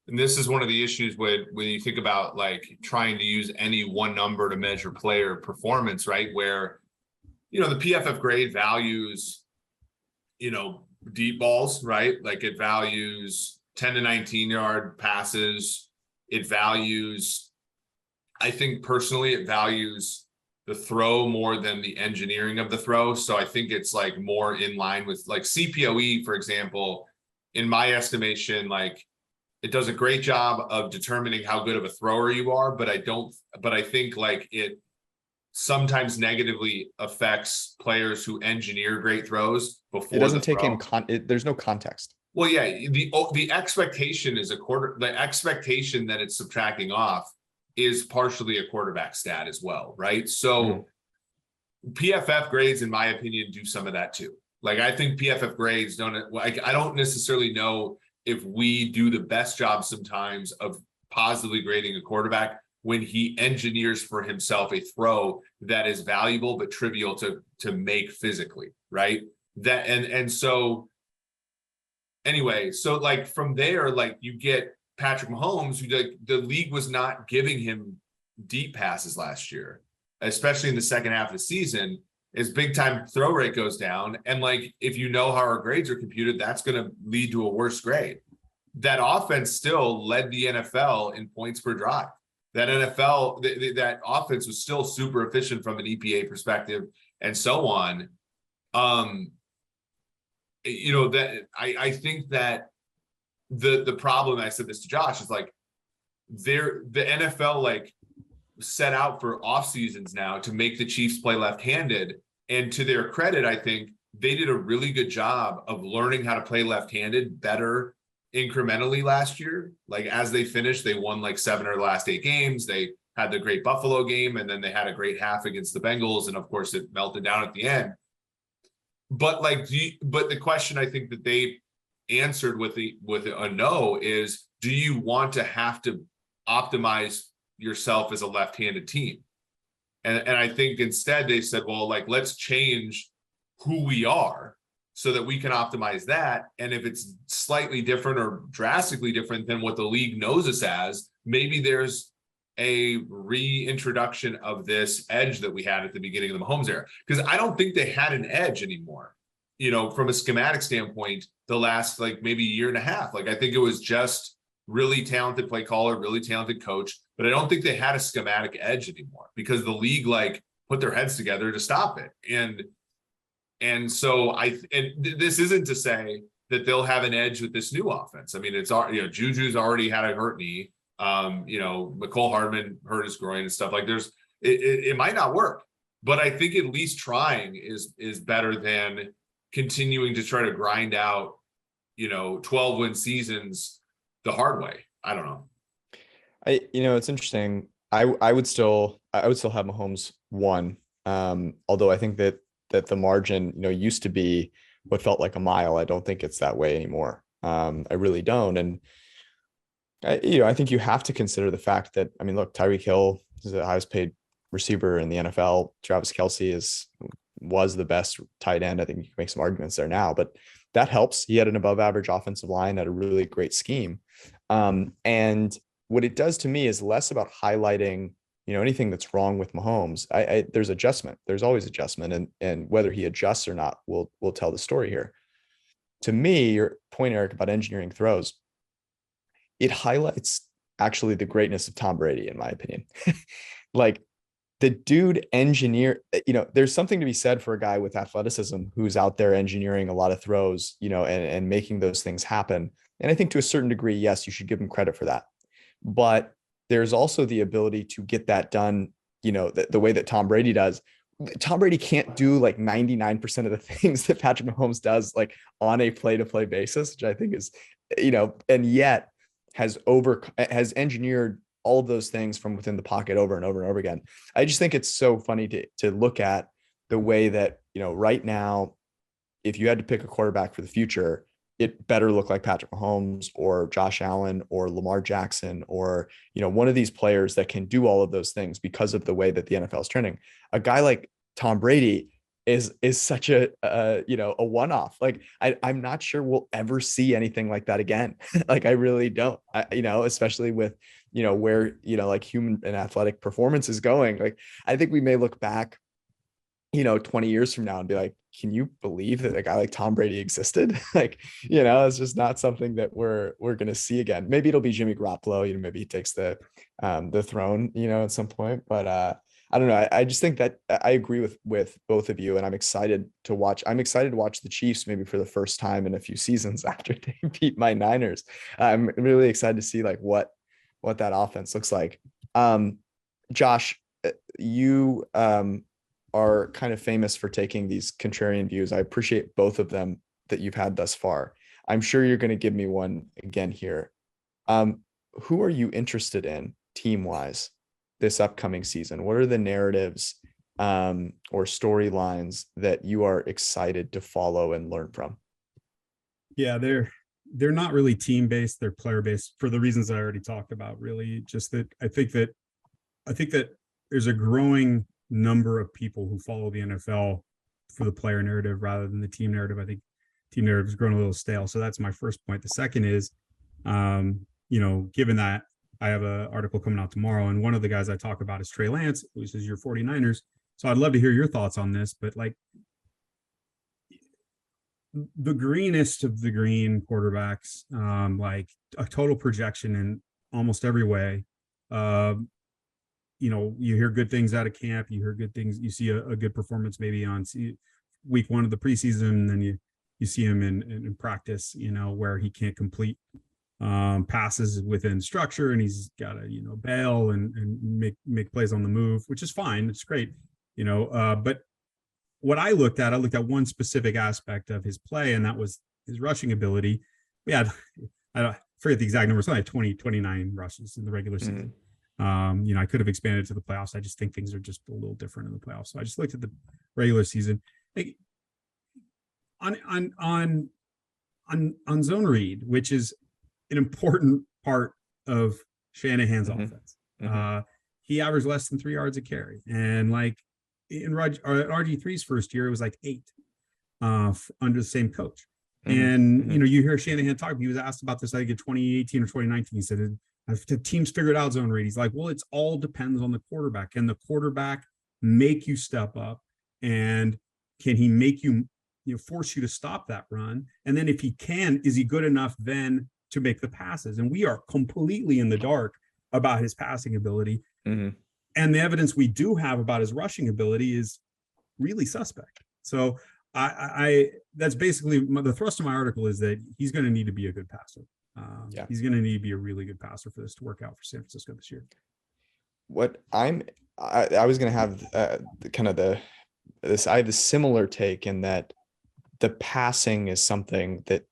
this is one of the issues when you think about like trying to use any one number to measure player performance, right? Where, the PFF grade values, deep balls, right? Like it values 10 to 19 yard passes. It values, I think personally, it values the throw more than the engineering of the throw. So I think it's like more in line with like CPOE, for example, in my estimation, like it does a great job of determining how good of a thrower you are, but I think like it sometimes negatively affects players who engineer great throws before. It doesn't take in there's no context. Well, yeah, the expectation is the expectation that it's subtracting off is partially a quarterback stat as well, right? So PFF grades, in my opinion, do some of that too. Like I think PFF grades don't, like I don't necessarily know if we do the best job sometimes of positively grading a quarterback when he engineers for himself a throw that is valuable but trivial to make physically, right? That and so anyway, so like from there, like you get Patrick Mahomes, who like the league was not giving him deep passes last year, especially in the second half of the season. His big time throw rate goes down. And like, if you know how our grades are computed, that's going to lead to a worse grade. That offense still led the NFL in points per drive. That that offense was still super efficient from an EPA perspective and so on. That I think that the problem, I said this to Josh, is like the NFL like set out for off seasons now to make the Chiefs play left-handed. And to their credit, I think they did a really good job of learning how to play left-handed better incrementally last year. Like as they finished, they won like 7 of their last 8 games. They had the great Buffalo game, and then they had a great half against the Bengals. And of course it melted down at the end. But like, but the question I think that they answered with a no is, do you want to have to optimize yourself as a left-handed team? And I think instead they said, well, like, let's change who we are so that we can optimize that. And if it's slightly different or drastically different than what the league knows us as, maybe there's a reintroduction of this edge that we had at the beginning of the Mahomes era. Because I don't think they had an edge anymore, you know, from a schematic standpoint, the last like maybe year and a half. Like, I think it was just really talented play caller, really talented coach, but I don't think they had a schematic edge anymore because the league like put their heads together to stop it. And so this isn't to say that they'll have an edge with this new offense. I mean, it's, you know, Juju's already had a hurt knee. You know, McCole Hardman hurt his groin and stuff. Like, it might not work, but I think at least trying is better than continuing to try to grind out, you know, 12-win seasons the hard way. I don't know. You know, it's interesting. I would still have Mahomes 1. Although I think that the margin, you know, used to be what felt like a mile. I don't think it's that way anymore. I really don't. And you know, I think you have to consider the fact that, I mean, look, Tyreek Hill is the highest paid receiver in the NFL. Travis Kelce was the best tight end. I think you can make some arguments there now, but that helps. He had an above average offensive line, had a really great scheme. And what it does to me is less about highlighting, you know, anything that's wrong with Mahomes. There's adjustment. There's always adjustment, and whether he adjusts or not will tell the story here. To me, your point, Eric, about engineering throws, it highlights actually the greatness of Tom Brady, in my opinion. Like, the dude engineer, you know, there's something to be said for a guy with athleticism who's out there engineering a lot of throws, you know, and making those things happen. And I think to a certain degree, yes, you should give him credit for that. But there's also the ability to get that done, you know, the way that Tom Brady does. Tom Brady can't do like 99% of the things that Patrick Mahomes does, like on a play-to-play basis, which I think is, you know, and yet has engineered all of those things from within the pocket over and over and over again. I just think it's so funny to look at the way that, you know, right now, if you had to pick a quarterback for the future, it better look like Patrick Mahomes or Josh Allen or Lamar Jackson or, you know, one of these players that can do all of those things because of the way that the NFL is trending. A guy like Tom Brady is such a you know, a one-off. Like, I'm not sure we'll ever see anything like that again. Like, I really don't. You know, especially with, you know, where, you know, like human and athletic performance is going. Like, I think we may look back, you know, 20 years from now and be like, can you believe that a guy like Tom Brady existed? Like, you know, it's just not something that we're going to see again. Maybe it'll be Jimmy Garoppolo, you know, maybe he takes the throne, you know, at some point, but I don't know. I just think that I agree with both of you, and I'm excited to watch the Chiefs maybe for the first time in a few seasons after they beat my Niners. I'm really excited to see like what that offense looks like. Josh, you are kind of famous for taking these contrarian views. I appreciate both of them that you've had thus far. I'm sure you're going to give me one again here. Who are you interested in team-wise this upcoming season? What are the narratives or storylines that you are excited to follow and learn from? Yeah, they're not really team-based, they're player-based for the reasons I already talked about, really. Just that I think that there's a growing number of people who follow the NFL for the player narrative rather than the team narrative. I think team narrative has grown a little stale. So that's my first point. The second is, you know, given that I have an article coming out tomorrow, and one of the guys I talk about is Trey Lance, who says your 49ers. So I'd love to hear your thoughts on this, but like the greenest of the green quarterbacks, like a total projection in almost every way. You know, you hear good things out of camp, you hear good things, you see a good performance maybe on week 1 of the preseason, and then you see him in practice, you know, where he can't complete passes within structure, and he's got to, you know, bail and make plays on the move, which is fine. It's great, you know, but what I looked at one specific aspect of his play, and that was his rushing ability. We had, I forget the exact number, something like 29 rushes in the regular season. You know, I could have expanded to the playoffs. I just think things are just a little different in the playoffs. So I just looked at the regular season. Like, on zone read, which is an important part of Shanahan's Mhm. offense. Mhm. He averaged less than 3 yards a carry. And like in RG3's first year, it was like 8 under the same coach. Mhm. And, Mhm. you hear Shanahan talk. He was asked about this, I think, in 2018 or 2019. He said, "Have the teams figured out zone read?" He's like, well, it's all depends on the quarterback. Can the quarterback make you step up? And can he make you, force you to stop that run? And then if he can, is he good enough then to make the passes? And we are completely in the dark about his passing ability. Mhm. And the evidence we do have about his rushing ability is really suspect. So I that's basically the thrust of my article, is that he's going to need to be a good passer. Yeah. He's going to need to be a really good passer for this to work out for San Francisco this year. I was going to have I have a similar take in that the passing is something that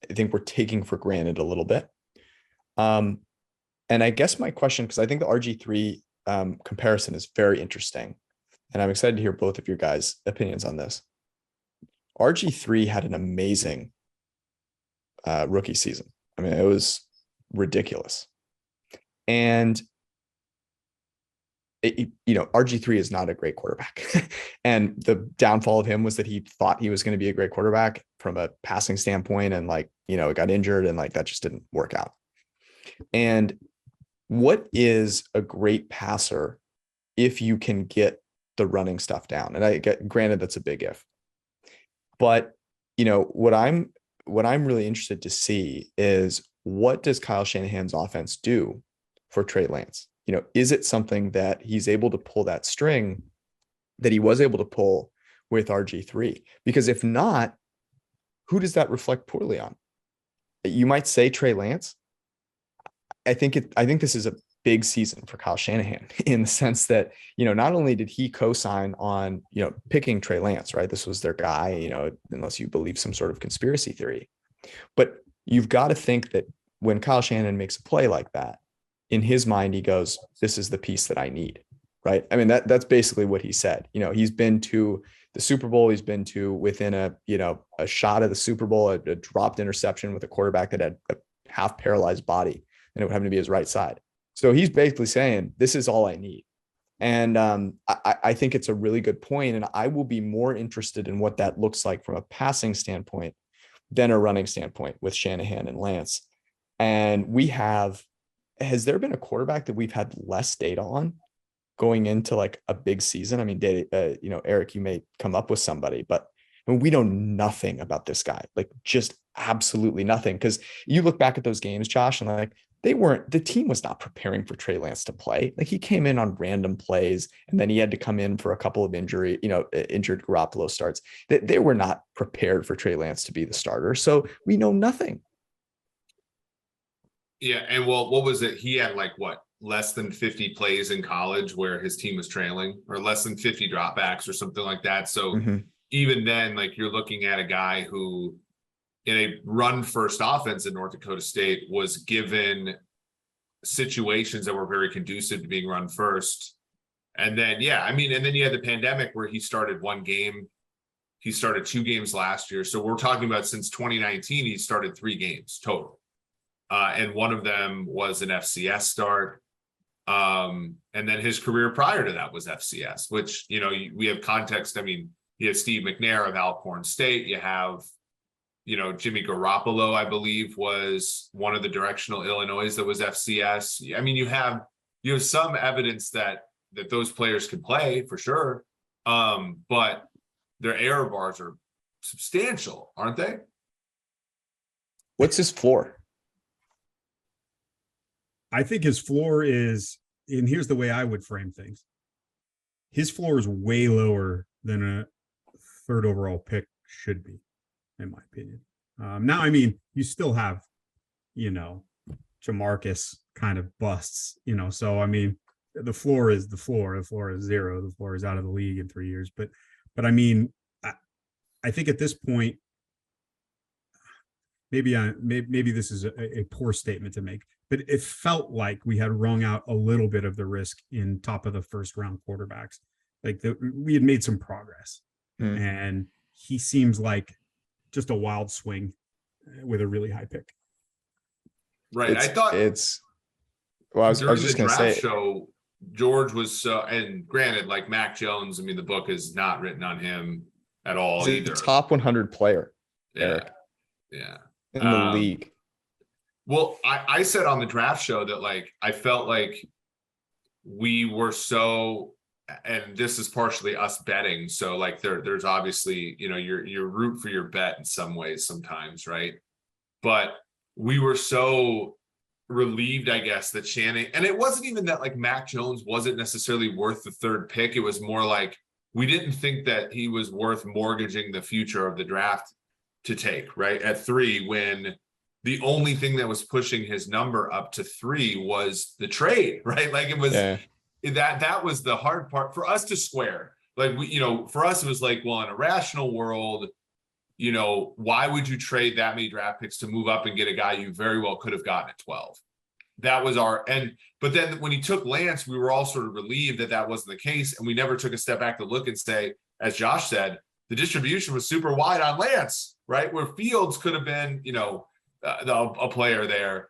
I think we're taking for granted a little bit. And I guess my question, because I think the RG3 comparison is very interesting, and I'm excited to hear both of your guys' opinions on this. RG3 had an amazing rookie season. I mean, it was ridiculous. And RG3 is not a great quarterback. And the downfall of him was that he thought he was going to be a great quarterback from a passing standpoint, and it got injured, and that just didn't work out. And what is a great passer if you can get the running stuff down? And I get, granted, that's a big if. But what I'm really interested to see is, what does Kyle Shanahan's offense do for Trey Lance? Is it something that he's able to pull that string that he was able to pull with RG3? Because if not, who does that reflect poorly on? You might say Trey Lance. I think this is a big season for Kyle Shanahan, in the sense that, not only did he co-sign on, picking Trey Lance, right? This was their guy, unless you believe some sort of conspiracy theory. But you've got to think that when Kyle Shanahan makes a play like that, in his mind, he goes, this is the piece that I need, right? I mean, that's basically what he said. He's been to the Super Bowl. He's been to within a shot of the Super Bowl, a dropped interception with a quarterback that had a half paralyzed body, and it would happen to be his right side. So he's basically saying, this is all I need. And I think it's a really good point. And I will be more interested in what that looks like from a passing standpoint than a running standpoint with Shanahan and Lance. And has there been a quarterback that we've had less data on going into a big season? I mean, Eric, you may come up with somebody, but we know nothing about this guy, just absolutely nothing. Because you look back at those games, Josh, and the team was not preparing for Trey Lance to play. He came in on random plays, and then he had to come in for a couple of injured Garoppolo starts. They were not prepared for Trey Lance to be the starter. So we know nothing. Yeah. And what was it? He had less than 50 plays in college where his team was trailing, or less than 50 dropbacks or something like that. So even then, you're looking at a guy who, in a run first offense in North Dakota State, was given situations that were very conducive to being run first. And then, and then you had the pandemic where he started one game. He started 2 games last year. So we're talking about, since 2019, he started 3 games total. And one of them was an FCS start. And then his career prior to that was FCS, which, we have context. I mean, you have Steve McNair of Alcorn State. You have, Jimmy Garoppolo, I believe, was one of the directional Illinois that was FCS. I mean, you have some evidence that those players can play for sure. But their error bars are substantial, aren't they? What's his floor? I think his floor is, and here's the way I would frame things. His floor is way lower than a 3rd overall pick should be, in my opinion. Now, I mean, you still have, Jamarcus kind of busts, so I mean, the floor is the floor. The floor is 0. The floor is out of the league in 3 years. But I mean, I think at this point, maybe this is a poor statement to make, but it felt like we had wrung out a little bit of the risk in top of the first round quarterbacks. We had made some progress, and he seems like just a wild swing with a really high pick. Right. I thought well, I was during just the going to draft say, show, George was so, and granted, like Mac Jones, I mean, the book is not written on him at all he's either. a top 100 player, Eric, Yeah. in the league. Well, I said on the draft show that like I felt like we were so, and this is partially us betting. So like there's obviously, you know, you're root for your bet in some ways sometimes, right? But we were so relieved, I guess, that Shannon, and it wasn't even that like Mac Jones wasn't necessarily worth the third pick. It was more like we didn't think that he was worth mortgaging the future of the draft to take, right? At 3, when the only thing that was pushing his number up to 3 was the trade, right? Like it was that was the hard part for us to square. Like we, you know, for us, it was like, well, in a rational world, you know, why would you trade that many draft picks to move up and get a guy you very well could have gotten at 12? That was but then when he took Lance, we were all sort of relieved that that wasn't the case. And we never took a step back to look and say, as Josh said, the distribution was super wide on Lance, right? Where Fields could have been, you know, a player there.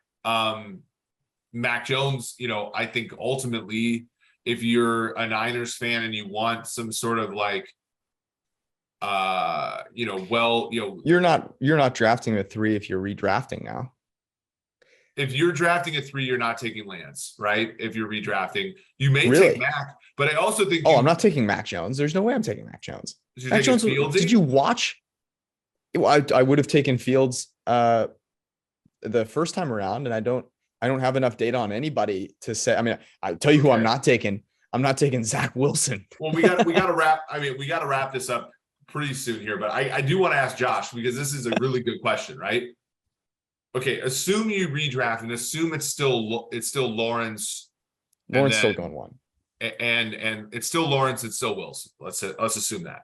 Mac Jones, you know, I think ultimately, if you're a Niners fan and you want some sort of like, you know, well, you know, you're not drafting a 3 if you're redrafting now. If you're drafting a 3, you're not taking Lance, right? If you're redrafting, you may Really? take Mac, but I also think. I'm not taking Mac Jones. There's no way I'm taking Mac Jones. Mac Jones. Did you watch? I would have taken Fields the first time around, and I don't have enough data on anybody to say. I mean, I tell you who I'm not taking. I'm not taking Zach Wilson. Well, we got to wrap. I mean, we got to wrap this up pretty soon here, but I do want to ask Josh, because this is a really good question, right? Okay, assume you redraft and assume it's still Lawrence. Lawrence still going 1. And it's still Lawrence, it's still Wilson. Let's assume that.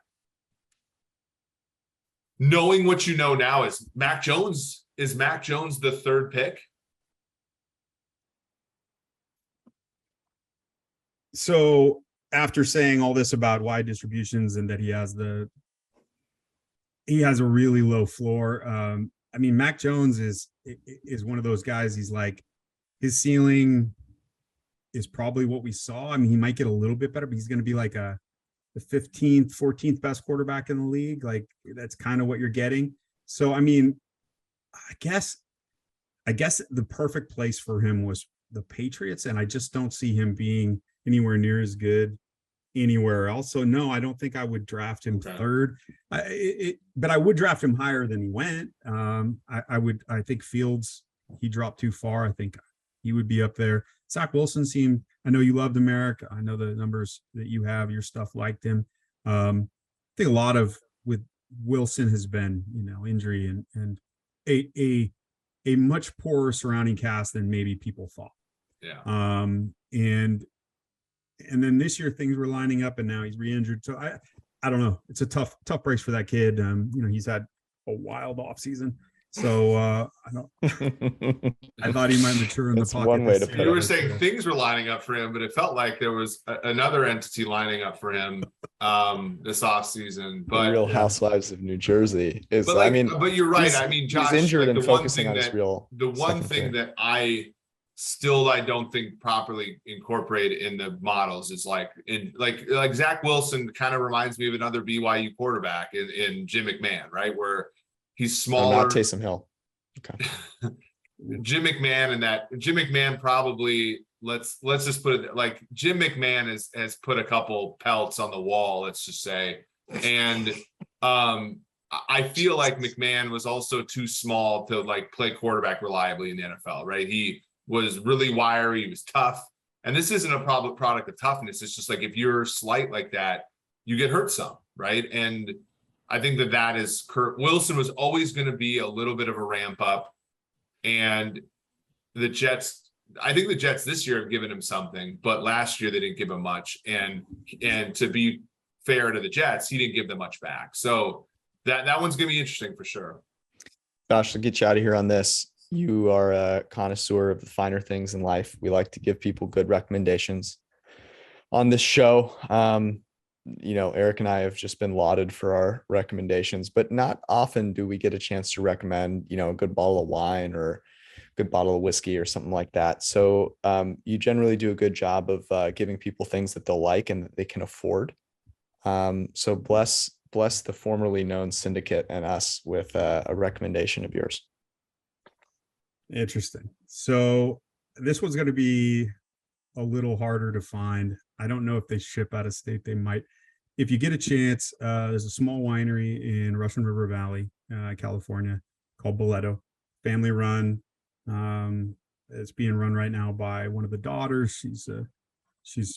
Knowing what you know now, is Mac Jones the 3rd pick? So after saying all this about wide distributions and that he has a really low floor, I mean, Mac Jones is one of those guys. He's like, his ceiling is probably what we saw. I mean, he might get a little bit better, but he's going to be like the 15th, 14th best quarterback in the league. Like, that's kind of what you're getting. So, I mean, I guess the perfect place for him was the Patriots, and I just don't see him being anywhere near as good anywhere else. So no, I don't think I would draft him 3rd. But I would draft him higher than he went. I think Fields, he dropped too far. I think he would be up there. Zach Wilson seemed, I know you loved him, Eric. I know the numbers that you have, your stuff liked him. I think a lot of with Wilson has been, you know, injury and a much poorer surrounding cast than maybe people thought. Yeah. And then this year things were lining up, and now he's re-injured. So I don't know. It's a tough race for that kid. You know, he's had a wild off season. So I thought he might mature in the pocket. One way to put it. You were saying things were lining up for him, but it felt like there was another entity lining up for him this offseason. But the Real Housewives of New Jersey is. But like, I mean, but you're right. I mean, Josh, he's injured like and focusing on his real. The one thing that I don't think properly incorporated in the models is like Zach Wilson kind of reminds me of another BYU quarterback in Jim McMahon, right? Where he's smaller. Not Taysom Hill. Okay. Jim McMahon probably, let's just put it like Jim McMahon has put a couple pelts on the wall, let's just say. And I feel like McMahon was also too small to like play quarterback reliably in the NFL, right? He was really wiry, he was tough. And this isn't a product of toughness. It's just like, if you're slight like that, you get hurt some, right? And I think that is Kurt Wilson was always going to be a little bit of a ramp up. And the Jets, I think the Jets this year have given him something, but last year they didn't give him much. And to be fair to the Jets, he didn't give them much back. So that one's going to be interesting for sure. Josh, to get you out of here on this, you are a connoisseur of the finer things in life. We like to give people good recommendations on this show. You know, Eric and I have just been lauded for our recommendations, but not often do we get a chance to recommend, you know, a good bottle of wine or good bottle of whiskey or something like that. So you generally do a good job of giving people things that they'll like and that they can afford. So bless the formerly known syndicate and us with a recommendation of yours. Interesting. So this one's going to be a little harder to find. I don't know if they ship out of state. They might. If you get a chance, there's a small winery in Russian River Valley, California, called Boleto, family run. It's being run right now by one of the daughters. She's a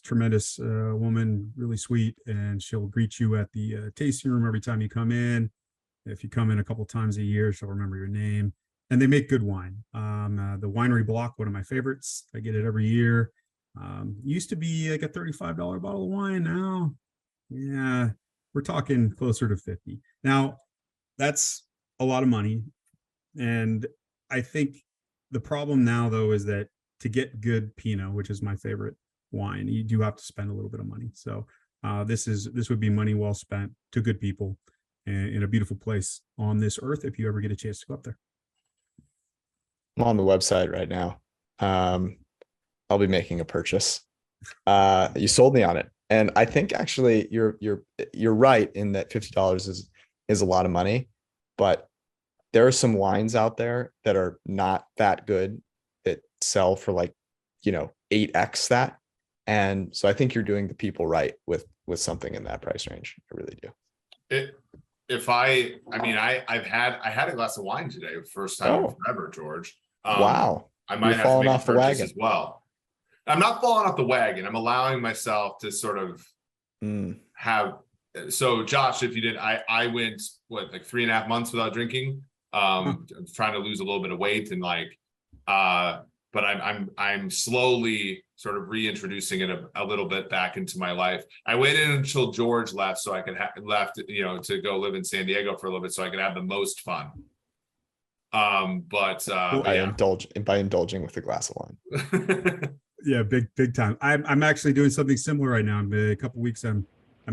tremendous woman, really sweet, and she'll greet you at the tasting room every time you come in. If you come in a couple times a year, she'll remember your name. And they make good wine. The Winery Block, one of my favorites. I get it every year. Used to be like a $35 bottle of wine. Now, yeah, we're talking closer to 50. Now, that's a lot of money. And I think the problem now, though, is that to get good Pinot, which is my favorite wine, you do have to spend a little bit of money. So this would be money well spent to good people in a beautiful place on this earth if you ever get a chance to go up there. I'm on the website right now. I'll be making a purchase. You sold me on it. And I think actually you're right in that $50 is a lot of money, but there are some wines out there that are not that good that sell for like, 8x that. And so I think you're doing the people right with something in that price range. I really do. I had a glass of wine today, first time in forever, George. Wow. I might have to make a purchase as well. I'm not falling off the wagon. I'm allowing myself to sort of have. So Josh, if you did, I went like 3.5 months without drinking. I'm trying to lose a little bit of weight and but I'm slowly sort of reintroducing it a little bit back into my life. I waited until George left so I could to go live in San Diego for a little bit so I could have the most fun. By indulging with a glass of wine. Yeah, big time. I'm actually doing something similar right now. In a couple weeks, I'm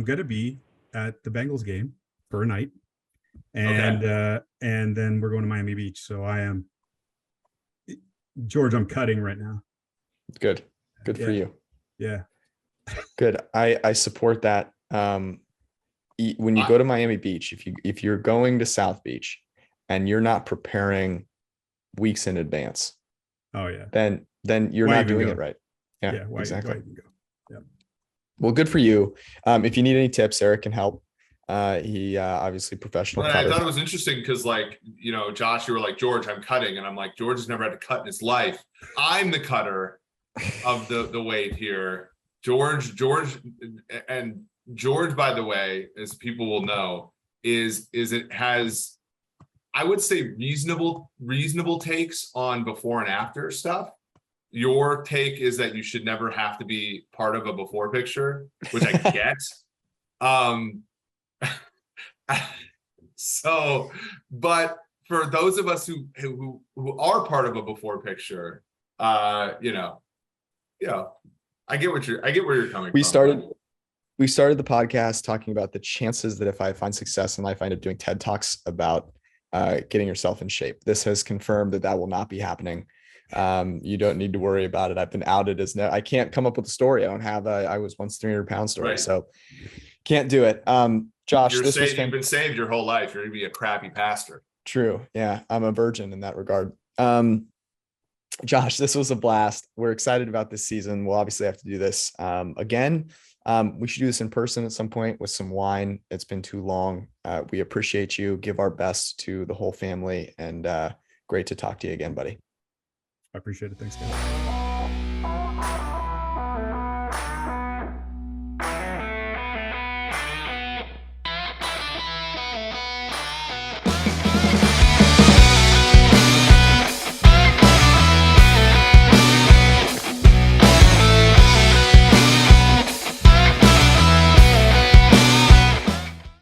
gonna be at the Bengals game for a night, and then we're going to Miami Beach. So I am, George. I'm cutting right now. Good for you. Yeah, good. I support that. When you go to Miami Beach, if you're going to South Beach and you're not preparing weeks in advance, then you're not doing it right. Yeah, exactly. Yeah. Well, good for you. If you need any tips, Eric can help. He obviously professional cutter. I thought it was interesting because Josh, you were like, George, I'm cutting. And I'm like, George has never had to cut in his life. I'm the cutter of the weight here. George, by the way, as people will know, it has, I would say, reasonable takes on before and after stuff. Your take is that you should never have to be part of a before picture, which I get. So, but for those of us who are part of a before picture, I get where you're coming from. We started the podcast talking about the chances that if I find success in life, I end up doing TED Talks about getting yourself in shape. This has confirmed that will not be happening. You don't need to worry about it. I've been outed as I can't come up with a story. I don't have I was once 300 pound story. Right. So can't do it. Josh, you've been saved your whole life. You're going to be a crappy pastor. True. Yeah. I'm a virgin in that regard. Josh, this was a blast. We're excited about this season. We'll obviously have to do this again. We should do this in person at some point with some wine. It's been too long. We appreciate you. Give our best to the whole family, and great to talk to you again, buddy. I appreciate it. Thanks, guys.